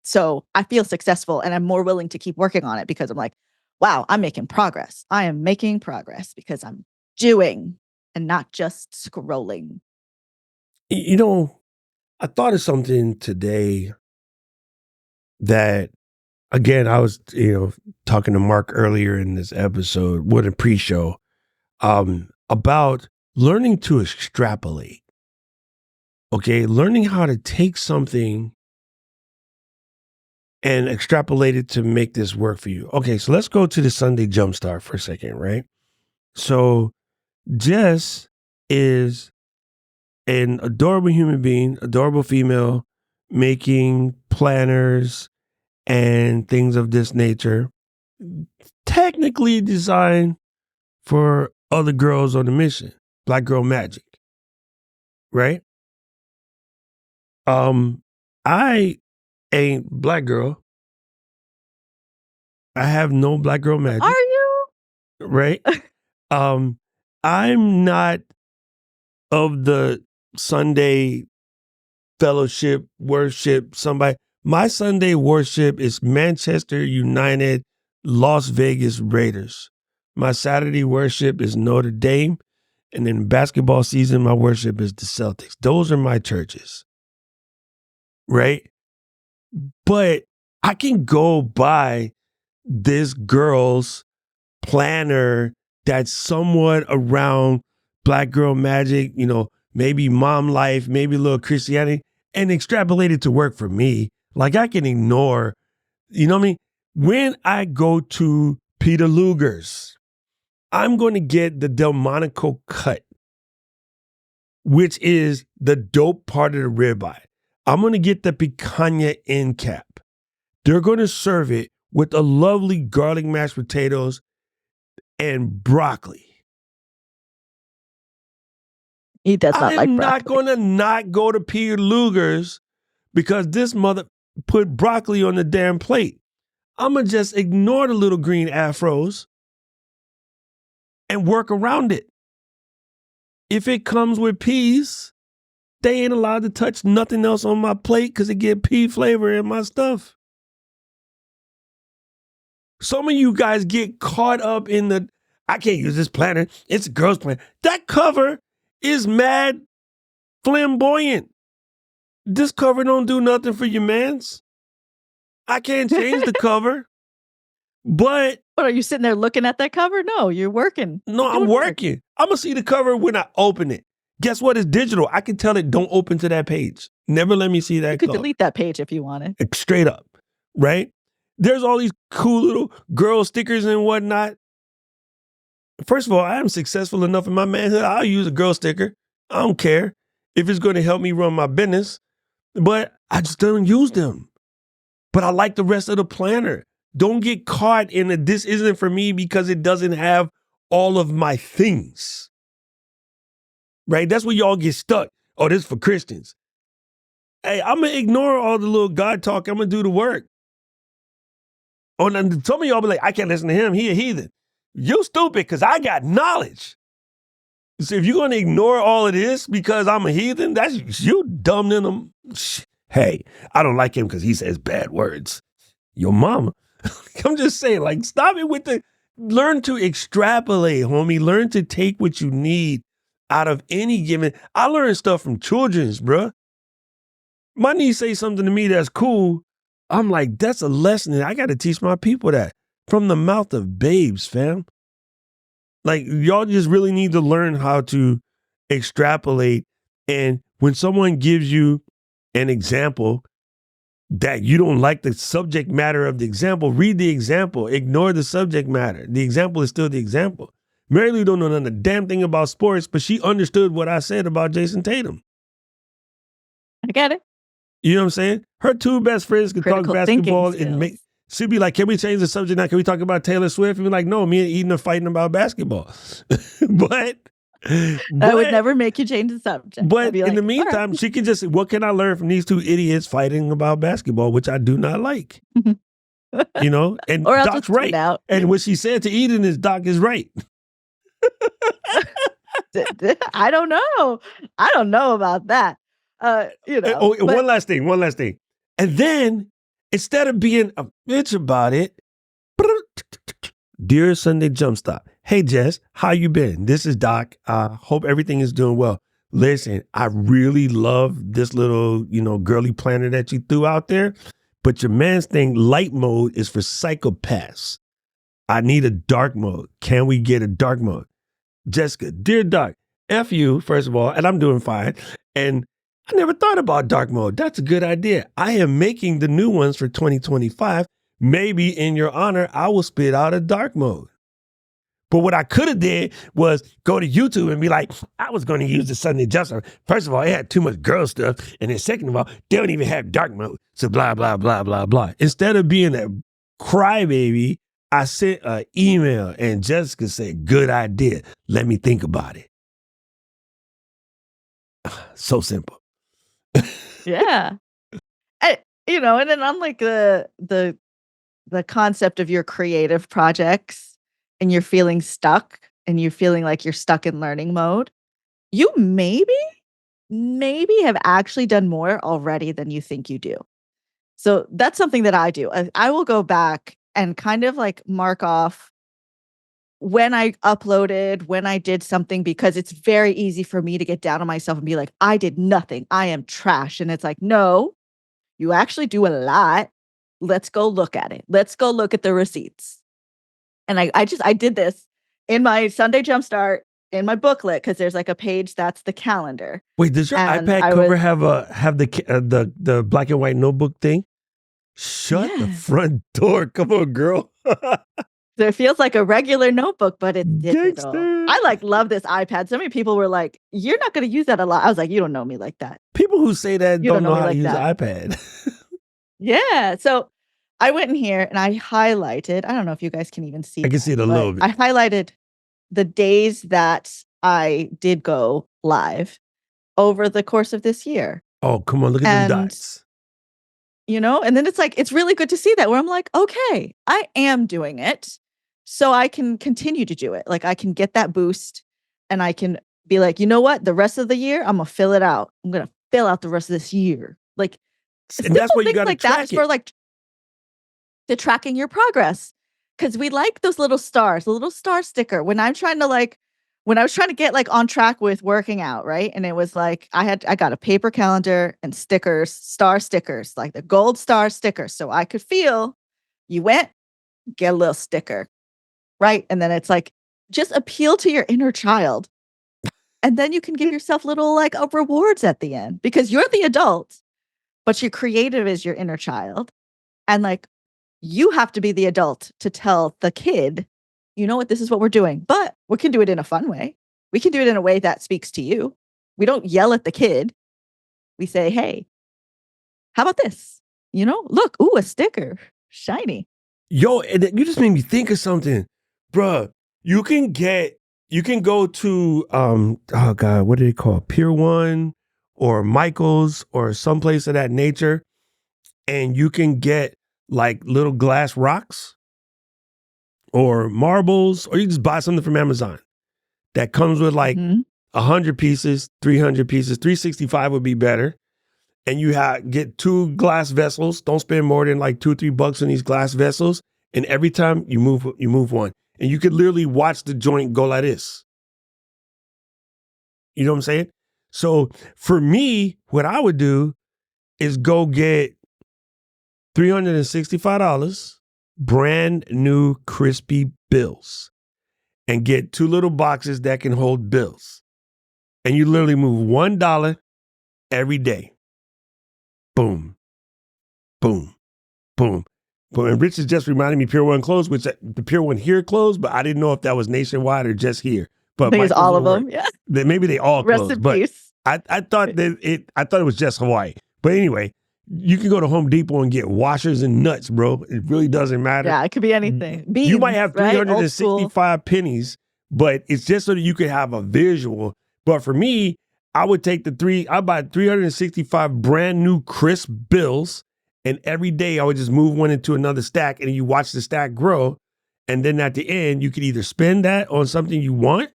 So I feel successful and I'm more willing to keep working on it because I'm like, wow, I'm making progress. I am making progress because I'm doing and not just scrolling. I thought of something today that, again, I was, talking to Mark earlier in this episode, with a pre-show, about learning to extrapolate. Okay, learning how to take something and extrapolate it to make this work for you. Okay, so let's go to the Sunday Jumpstart for a second, right? So Jess is an adorable human being, adorable female, making planners and things of this nature, technically designed for other girls on the mission, Black Girl Magic, right? I ain't Black girl. I have no Black Girl Magic. Are you? Right? I'm not of the Sunday fellowship, worship, somebody. My Sunday worship is Manchester United, Las Vegas Raiders. My Saturday worship is Notre Dame. And in basketball season, my worship is the Celtics. Those are my churches. Right? But I can go buy this girl's planner that's somewhat around Black girl magic, maybe mom life, maybe a little Christianity, and extrapolate it to work for me. Like I can ignore, you know what I mean? When I go to Peter Luger's, I'm going to get the Delmonico cut, which is the dope part of the ribeye. I'm going to get the picanha end cap. They're going to serve it with a lovely garlic mashed potatoes and broccoli. He does not like I'm broccoli. not going to not go to Peter Luger's because this mother put broccoli on the damn plate. I'm going to just ignore the little green afros and work around it. If it comes with peas, they ain't allowed to touch nothing else on my plate because it get pea flavor in my stuff. Some of you guys get caught up in the, I can't use this planner. It's a girl's planner. That cover is mad flamboyant. This cover don't do nothing for your mans. I can't change the cover. But what, are you sitting there looking at that cover? No, you're working. No, I'm working. I'm going to see the cover when I open it. Guess what? It's digital. I can tell it don't open to that page. Never let me see that. You could delete that page if you wanted. Straight up, right? There's all these cool little girl stickers and whatnot. First of all, I am successful enough in my manhood. I'll use a girl sticker. I don't care if it's going to help me run my business, but I just don't use them. But I like the rest of the planner. Don't get caught in that this isn't for me because it doesn't have all of my things. Right? That's where y'all get stuck. Oh, this is for Christians. Hey, I'm going to ignore all the little God talk. I'm going to do the work. Oh, and some of y'all be like, I can't listen to him. He a heathen. You stupid because I got knowledge. So if you're going to ignore all of this because I'm a heathen, that's you dumb than them. Hey, I don't like him because he says bad words. Your mama. I'm just saying, like, stop it with learn to extrapolate, homie. Learn to take what you need out of any given. I learned stuff from children's, bruh. My niece say something to me that's cool. I'm like, that's a lesson that I got to teach my people that from the mouth of babes, fam. Like, y'all just really need to learn how to extrapolate. And when someone gives you an example that you don't like the subject matter of the example, read the example, ignore the subject matter. The example is still the example. Mary Lou don't know a damn thing about sports, but she understood what I said about Jason Tatum. I get it. You know what I'm saying? Her two best friends could talk basketball and make. She'd be like, can we change the subject now? Can we talk about Taylor Swift? And be like, no, me and Eden are fighting about basketball. but I would never make you change the subject. But in the meantime, she can just, what can I learn from these two idiots fighting about basketball, which I do not like? You know? And or Doc's right. Out. And what she said to Eden is Doc is right. I don't know. I don't know about that. One last thing. And then, instead of being a bitch about it, dear Sunday Jump Stop. Hey, Jess, how you been? This is Doc. Hope everything is doing well. Listen, I really love this little, girly planner that you threw out there. But your man's thing, light mode, is for psychopaths. I need a dark mode. Can we get a dark mode? Jessica, dear Doc, F you, first of all, and I'm doing fine. And I never thought about dark mode. That's a good idea. I am making the new ones for 2025. Maybe in your honor, I will spit out a dark mode. But what I could have did was go to YouTube and be like, I was going to use the Sunday Jump. First of all, it had too much girl stuff. And then second of all, they don't even have dark mode. So blah, blah, blah, blah, blah. Instead of being a crybaby, I sent an email and Jessica said, good idea. Let me think about it. So simple. Yeah. And then unlike the concept of your creative projects and you're feeling stuck and you're feeling like you're stuck in learning mode, you maybe have actually done more already than you think you do. So that's something that I do. I will go back and kind of like mark off when I uploaded, when I did something, because it's very easy for me to get down on myself and be like, I did nothing. I am trash. And it's like, no, you actually do a lot. Let's go look at it. Let's go look at the receipts. And I did this in my Sunday Jumpstart in my booklet because there's like a page that's the calendar. Wait, does your And iPad I cover was, have the black and white notebook thing? Shut the yeah. front door. Come on, girl. So it feels like a regular notebook, but it's digital. Gangster. I like love this iPad. So many people were like, "You're not going to use that a lot." I was like, "You don't know me like that. People who say that You don't don't know know me how to like use that." an iPad. Yeah. So I went in here and I highlighted. I don't know if you guys can even see I can that, see it a but little bit. I highlighted the days that I did go live over the course of this year. Oh, come on, look at them And dots. and then it's like, it's really good to see that where I'm like, okay, I am doing it. So I can continue to do it. Like I can get that boost and I can be like, you know what? The rest of the year, I'm going to fill it out. I'm going to fill out the rest of this year. Like And that's simple where you things got to like that is track for it. like the tracking your progress. Cause we like those little stars, the little star sticker. When I was trying to get like on track with working out, right? And it was like I got a paper calendar and stickers, star stickers, like the gold star stickers. So I could feel you went, get a little sticker, right? And then it's like just appeal to your inner child. And then you can give yourself little like rewards at the end because you're the adult, but your creative is your inner child. And like you have to be the adult to tell the kid, you know what, this is what we're doing, but we can do it in a fun way. We can do it in a way that speaks to you. We don't yell at the kid. We say, hey, how about this? Look, ooh, a sticker, shiny. Yo, and you just made me think of something. Bruh, you can go to oh God, what do they call it? Pier 1 or Michael's or someplace of that nature, and you can get like little glass rocks or marbles, or you just buy something from Amazon that comes with like Mhm. 100 pieces, 300 pieces, 365 would be better. And you get 2 glass vessels. Don't spend more than like $2-3 on these glass vessels. And every time you move one. And you could literally watch the joint go like this. You know what I'm saying? So for me, what I would do is go get $365 brand new crispy bills and get 2 little boxes that can hold bills. And you literally move $1 every day. Boom, boom, boom. But and Rich has just reminded me Pier 1 closed, which the Pier 1 here closed, but I didn't know if that was nationwide or just here. I But think it's Michael's all will of work. them. Yeah. Maybe they all Rest closed, in but peace. I thought it was just Hawaii. But anyway, you can go to Home Depot and get washers and nuts, bro. It really doesn't matter. Yeah, it could be anything. You might Beans, have right? Old school. 365 pennies, but it's just so that you could have a visual. But for me, I would take I buy 365 brand new crisp bills, and every day I would just move one into another stack, and you watch the stack grow. And then at the end, you could either spend that on something you want,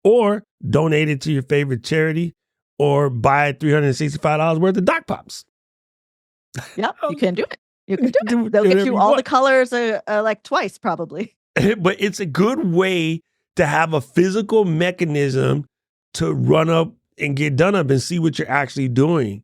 or donate it to your favorite charity, or buy $365 worth of Doc Pops. Yep, you can do it. You can do it. They'll get you all the colors like twice probably. But it's a good way to have a physical mechanism to run up and get done up and see what you're actually doing.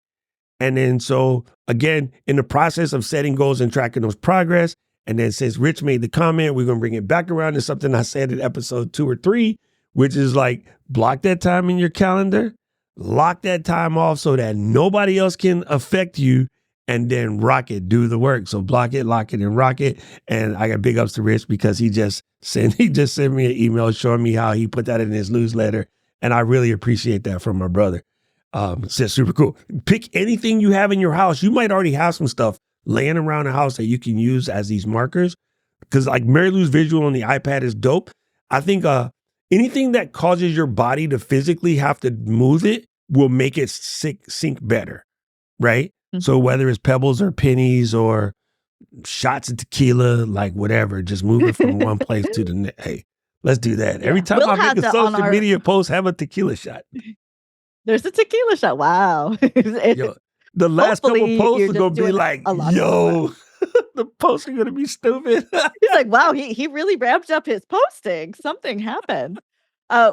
And then so again, in the process of setting goals and tracking those progress, and then since Rich made the comment, we're gonna bring it back around to something I said in episode 2 or 3, which is like block that time in your calendar, lock that time off so that nobody else can affect you, and then rock it, do the work. So block it, lock it, and rock it. And I got big ups to Rich because he just sent me an email showing me how he put that in his newsletter. And I really appreciate that from my brother. It's just super cool. Pick anything you have in your house. You might already have some stuff laying around the house that you can use as these markers. Because like Mary Lou's visual on the iPad is dope. I think anything that causes your body to physically have to move it will make it sync better, right? Mm-hmm. So whether it's pebbles or pennies or shots of tequila, like whatever, just move it from one place to the next. Hey, let's do that. Yeah. Every time I make a social media post, have a tequila shot. There's a tequila shot. Wow. Yo, the last couple Hopefully, posts you're are just gonna be doing like, a lot more well. yo, the posts are gonna be stupid. He's like, wow, he really ramped up his posting. Something happened.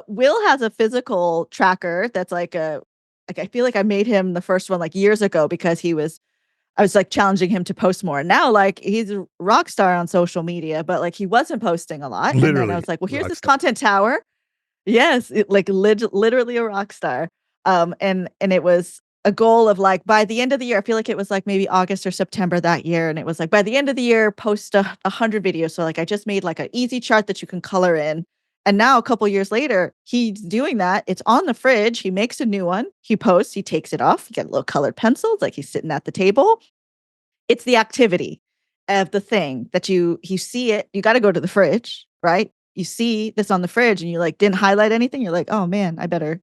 Will has a physical tracker that's like I feel like I made him the first one like years ago because I was like challenging him to post more. Now, like he's a rock star on social media, but like he wasn't posting a lot. And then I Literally, was like, well, here's this rockstar. content tower. Yes, like literally a rock star. And it was a goal of like by the end of the year, I feel like it was like maybe August or September that year. And it was like by the end of the year, post 100 videos. So like I just made like an easy chart that you can color in. And now a couple years later, he's doing that. It's on the fridge. He makes a new one. He posts, he takes it off. You get little colored pencils, like he's sitting at the table. It's the activity of the thing that you see it. You got to go to the fridge, right? You see this on the fridge and you like didn't highlight anything. You're like, oh man, I better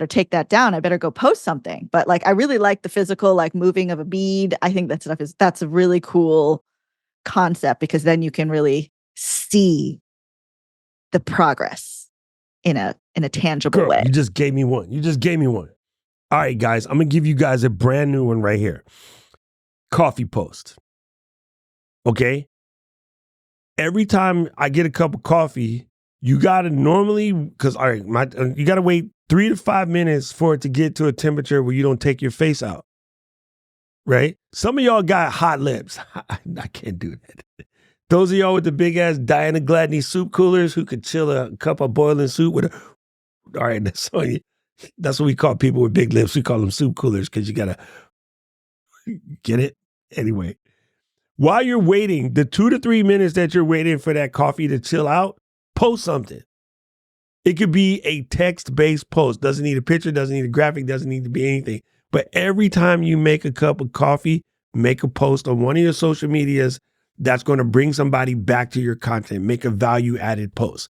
take that down. I better go post something. But like I really like the physical like moving of a bead. I think that's a really cool concept because then you can really see the progress in a tangible Girl, way. you just gave me one. You just gave me one. All right, guys, I'm gonna give you guys a brand new one right here. Coffee post. Okay? Every time I get a cup of coffee, you gotta normally, because all right, you gotta wait 3 to 5 minutes for it to get to a temperature where you don't take your face out. Right? Some of y'all got hot lips. I can't do that. Those of y'all with the big ass Diana Gladney soup coolers who could chill a cup of boiling soup with a. All right, that's on you. That's what we call people with big lips. We call them soup coolers because you gotta get it. Anyway, while you're waiting, the 2 to 3 minutes that you're waiting for that coffee to chill out, post something. It could be a text-based post. Doesn't need a picture, doesn't need a graphic, doesn't need to be anything. But every time you make a cup of coffee, make a post on one of your social medias that's going to bring somebody back to your content. Make a value-added post.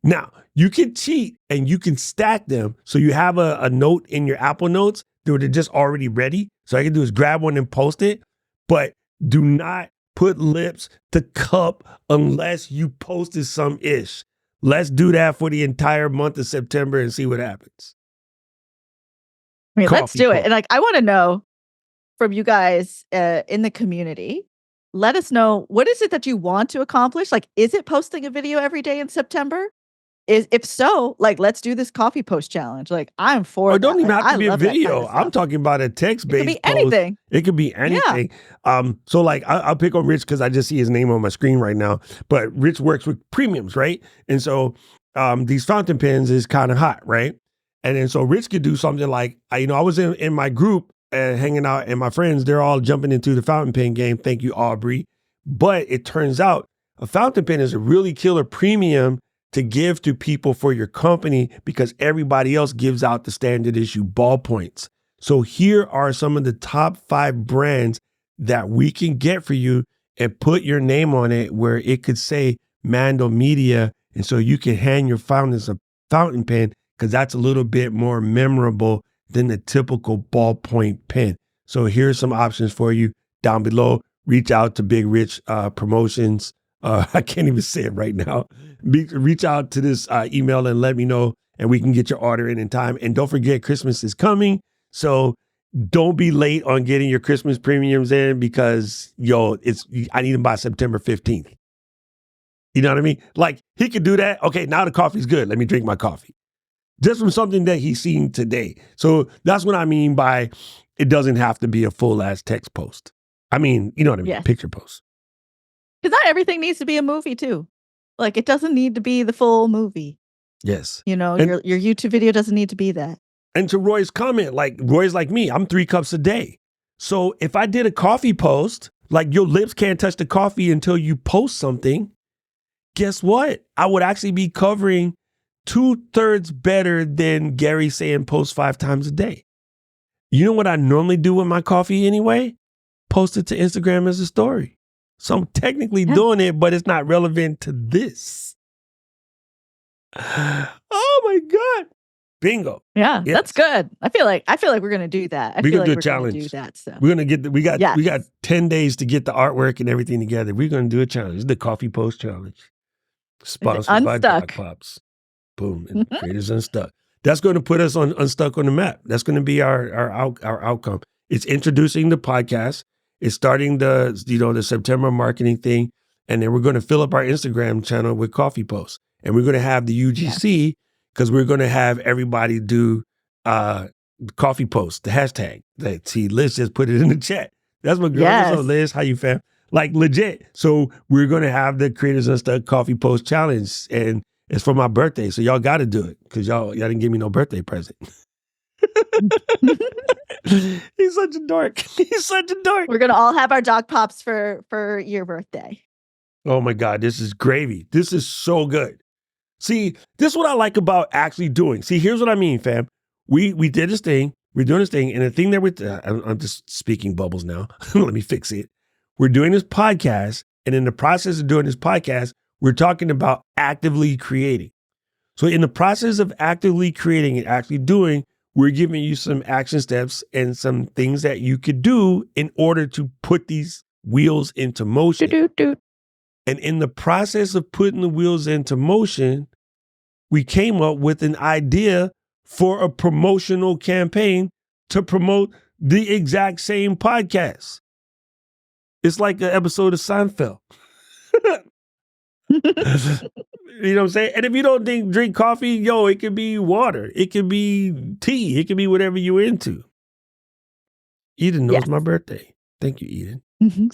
Now, you can cheat and you can stack them so you have a note in your Apple Notes that are just already ready. So all I can do is grab one and post it, but do not put lips to cup unless you posted some ish. Let's do that for the entire month of September and see what happens. I mean, let's Coffee do it. post. And like I want to know from you guys in the community, let us know what is it that you want to accomplish? Like, is it posting a video every day in September? If so, like, let's do this coffee post challenge. Like, I'm for Or that. don't even Like, have to I be a love that kind video. of I'm stuff. talking about a It could text-based be post. anything. It could be anything. So like I'll pick on Rich because I just see his name on my screen right now. But Rich works with premiums, right? And so these fountain pens is kind of hot, right? And then so Rich could do something like, I was in my group hanging out, and my friends, they're all jumping into the fountain pen game. Thank you, Aubrey. But it turns out a fountain pen is a really killer premium to give to people for your company because everybody else gives out the standard issue ballpoints. So here are some of the top 5 brands that we can get for you and put your name on it where it could say Mando Media. And so you can hand your fountains a fountain pen because that's a little bit more memorable than the typical ballpoint pen. So here's some options for you down below. Reach out to Big Rich Promotions. I can't even say it right now. Reach out to this email and let me know, and we can get your order in time. And don't forget, Christmas is coming. So don't be late on getting your Christmas premiums in because, I need them by September 15th. You know what I mean? Like, he could do that. Okay, now the coffee's good. Let me drink my coffee. Just from something that he's seen today. So that's what I mean by it doesn't have to be a full-ass text post. I mean, you know what I mean? Yes. Picture post. Because not everything needs to be a movie too. Like it doesn't need to be the full movie. Yes. Your YouTube video doesn't need to be that. And to Roy's comment, like Roy's like me, I'm 3 cups a day. So if I did a coffee post, like your lips can't touch the coffee until you post something, guess what? I would actually be covering 2/3 better than Gary saying post 5 times a day. You know what I normally do with my coffee anyway? Post it to Instagram as a story. So I'm technically doing it, but it's not relevant to this. Oh my God. Bingo. Yeah, Yes. that's good. I feel like we're gonna do that. We're feel gonna like do a we're gonna do challenge. that. So We're gonna get we got Yes. 10 days to get the artwork and everything together. We're gonna do a challenge. The coffee post challenge. Sponsored by Doc Unstuck? Pops. Boom. And Creators Unstuck. That's going to put us on unstuck on the map. That's going to be our outcome. It's introducing the podcast. It's starting the September marketing thing, and then we're going to fill up our Instagram channel with coffee posts, and we're going to have the UGC because we're going to have everybody do coffee posts, the hashtag. See, Liz just put it in the chat. That's my girl. Yes. What's up, Liz? How you, fam? Like legit. So we're going to have the Creators Unstuck Coffee Post Challenge, and it's for my birthday. So y'all got to do it because y'all didn't give me no birthday present. He's such a dork. He's such a dork. We're going to all have our dog pops for your birthday. Oh my God, this is gravy. This is so good. See, this is what I like about actually doing. See, here's what I mean, fam. We did this thing. We're doing this thing. And the thing that I'm just speaking bubbles now. Let me fix it. We're doing this podcast. And in the process of doing this podcast, we're talking about actively creating. So in the process of actively creating and actually doing, we're giving you some action steps and some things that you could do in order to put these wheels into motion. And in the process of putting the wheels into motion, we came up with an idea for a promotional campaign to promote the exact same podcast. It's like an episode of Seinfeld. You know what I'm saying? And if you don't drink coffee, it could be water. It could be tea. It could be whatever you're into. Eden knows my birthday. Thank you, Eden.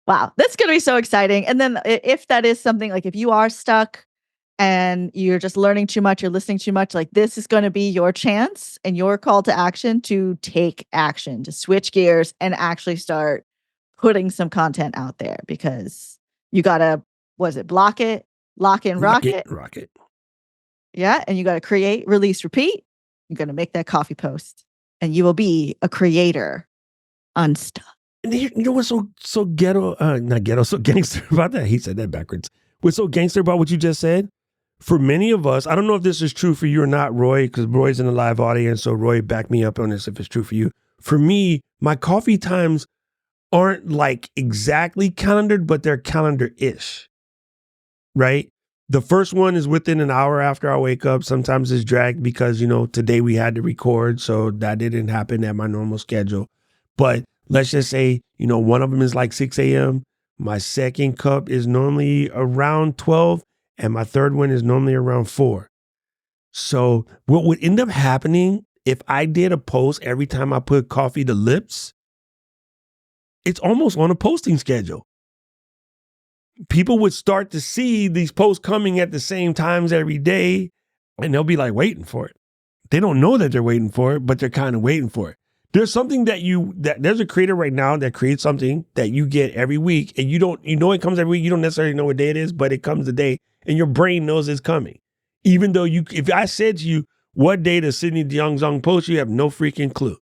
Wow, that's going to be so exciting. And then if that is something like if you are stuck and you're just learning too much, you're listening too much, like this is going to be your chance and your call to action to take action, to switch gears and actually start putting some content out there because you got to, block it, lock in, rock it. Yeah. And you got to create, release, repeat. You're going to make that coffee post and you will be a creator unstuck. And you know what's so ghetto, not ghetto, so gangster about that? He said that backwards. What's so gangster about what you just said? For many of us, I don't know if this is true for you or not, Roy, because Roy's in the live audience. So Roy, back me up on this if it's true for you. For me, my coffee times aren't like exactly calendared, but they're calendar-ish, right? The first one is within an hour after I wake up. Sometimes it's dragged because, today we had to record, so that didn't happen at my normal schedule. But let's just say, one of them is like 6 a.m. My second cup is normally around 12, and my third one is normally around 4. So what would end up happening if I did a post every time I put coffee to lips, it's almost on a posting schedule. People would start to see these posts coming at the same times every day, and they'll be like waiting for it. They don't know that they're waiting for it, but they're kind of waiting for it. There's something that there's a creator right now that creates something that you get every week, and it comes every week. You don't necessarily know what day it is, but it comes the day, and your brain knows it's coming. Even though if I said to you, what day does Sidney DeYoung post, you have no freaking clue.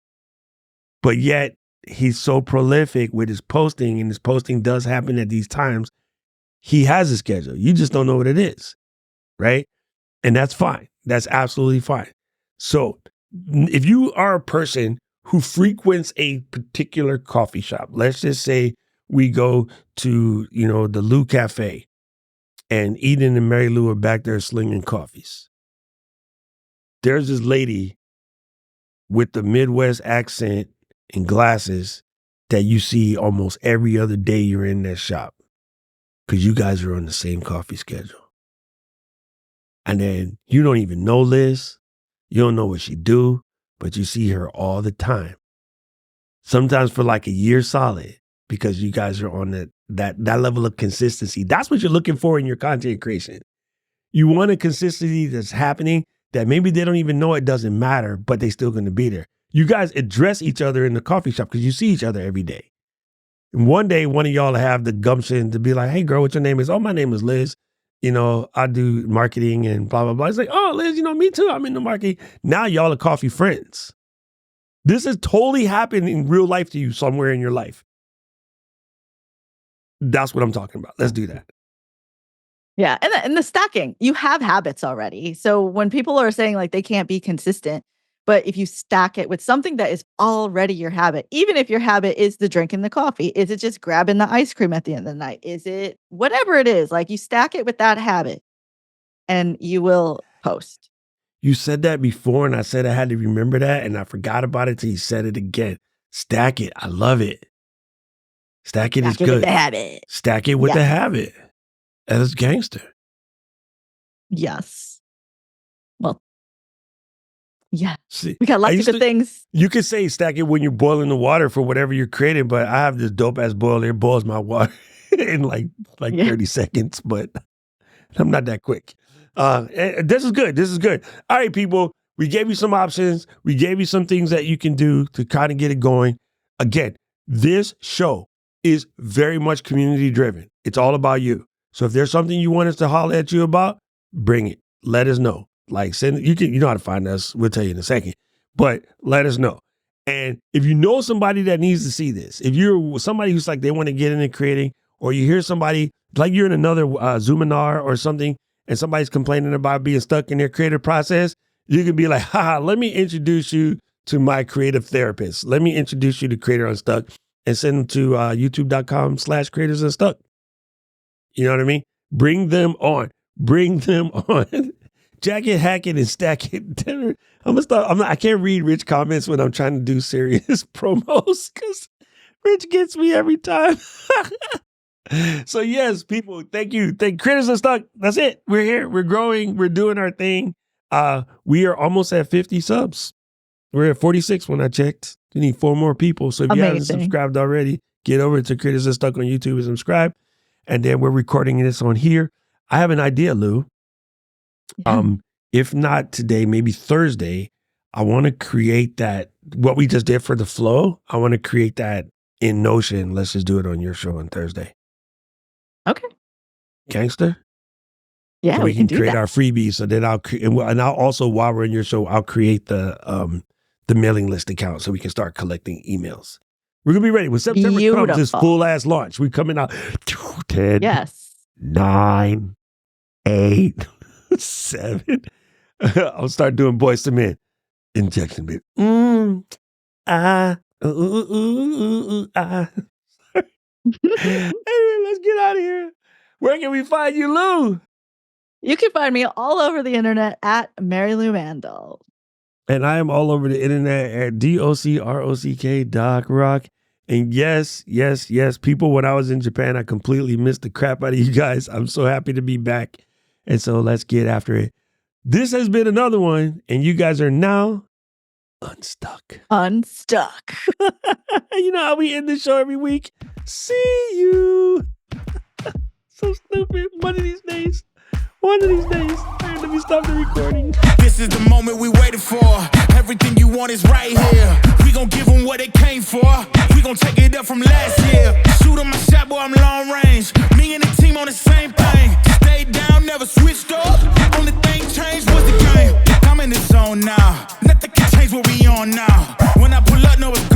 But yet he's so prolific with his posting, and his posting does happen at these times. He has a schedule. You just don't know what it is, right? And that's fine. That's absolutely fine. So if you are a person who frequents a particular coffee shop, let's just say we go to, the Lou Cafe, and Eden and Mary Lou are back there slinging coffees. There's this lady with the Midwest accent and glasses that you see almost every other day you're in that shop because you guys are on the same coffee schedule. And then you don't even know Liz. You don't know what she do, but you see her all the time. Sometimes for like a year solid because you guys are on that level of consistency. That's what you're looking for in your content creation. You want a consistency that's happening that maybe they don't even know it doesn't matter, but they still going to be there. You guys address each other in the coffee shop because you see each other every day. And one day, one of y'all have the gumption to be like, hey, girl, what your name is? Oh, my name is Liz. I do marketing and blah, blah, blah. It's like, oh, Liz, me too. I'm in the marketing. Now y'all are coffee friends. This has totally happened in real life to you somewhere in your life. That's what I'm talking about. Let's do that. Yeah. And the stacking, you have habits already. So when people are saying like they can't be consistent, but if you stack it with something that is already your habit, even if your habit is the drinking the coffee, is it just grabbing the ice cream at the end of the night? Is it whatever it is, like you stack it with that habit and you will post. You said that before, and I said I had to remember that, and I forgot about it till you said it again. Stack it. I love it. Stack it is Stack it with good. the habit. Stack it with the habit. That is gangster. Yes. Well, yeah. See, We got lots of good things. You could say stack it when you're boiling the water for whatever you're creating, but I have this dope ass boiler. It boils my water in like 30 seconds, but I'm not that quick. This is good. This is good. All right, people. We gave you some options. We gave you some things that you can do to kind of get it going. Again, this show is very much community driven. It's all about you. So if there's something you want us to holler at you about, bring it. Let us know. Like you know how to find us. We'll tell you in a second. But let us know. And if you know somebody that needs to see this, if you're somebody who's like they want to get into creating, or you hear somebody like you're in another Zoominar or something, and somebody's complaining about being stuck in their creative process, you can be like, haha, let me introduce you to my creative therapist. Let me introduce you to Creator Unstuck and send them to youtube.com/creators unstuck. You know what I mean? Bring them on. Bring them on. Jack it, hack it, and stack it. I can't read Rich comments when I'm trying to do serious promos because Rich gets me every time. So yes, people, thank you. Creators Unstuck. That's it. We're here. We're growing. We're doing our thing. We are almost at 50 subs. We're at 46 when I checked. We need 4 more people. So if you haven't subscribed already, get over to Creators Unstuck on YouTube and subscribe. And then we're recording this on here. I have an idea, Lou. Yeah. If not today, maybe Thursday, I want to create that, what we just did for the flow. I want to create that in Notion. Let's just do it on your show on Thursday. Okay. Gangster? Yeah, so we can create our freebies. So then I'll also, while we're in your show, I'll create the mailing list account so we can start collecting emails. We're gonna be ready when September comes. This full ass launch. We coming out 10, 9, 8, 7. I'll start doing Boys to Men. Injection, baby. Anyway, let's get out of here. Where can we find you, Lou? You can find me all over the internet at Mary Lou Mandel. And I am all over the internet at DOCROCK Doc Rock. And yes, people, when I was in Japan, I completely missed the crap out of you guys. I'm so happy to be back. And so let's get after it. This has been another one, and you guys are now unstuck. Unstuck. You know how we end the show every week? See you. So stupid. One of these days. All right, let me stop the recording. This is the moment we waited for. Everything you want is right here. We gon' give them what they came for. We gon' take it up from last year. Shoot on my shot, boy, I'm long range. Me and the team on the same thing. Stayed down, never switched up. Only thing changed was the game. I'm in the zone now. Nothing can change what we on now. When I pull up, know it's going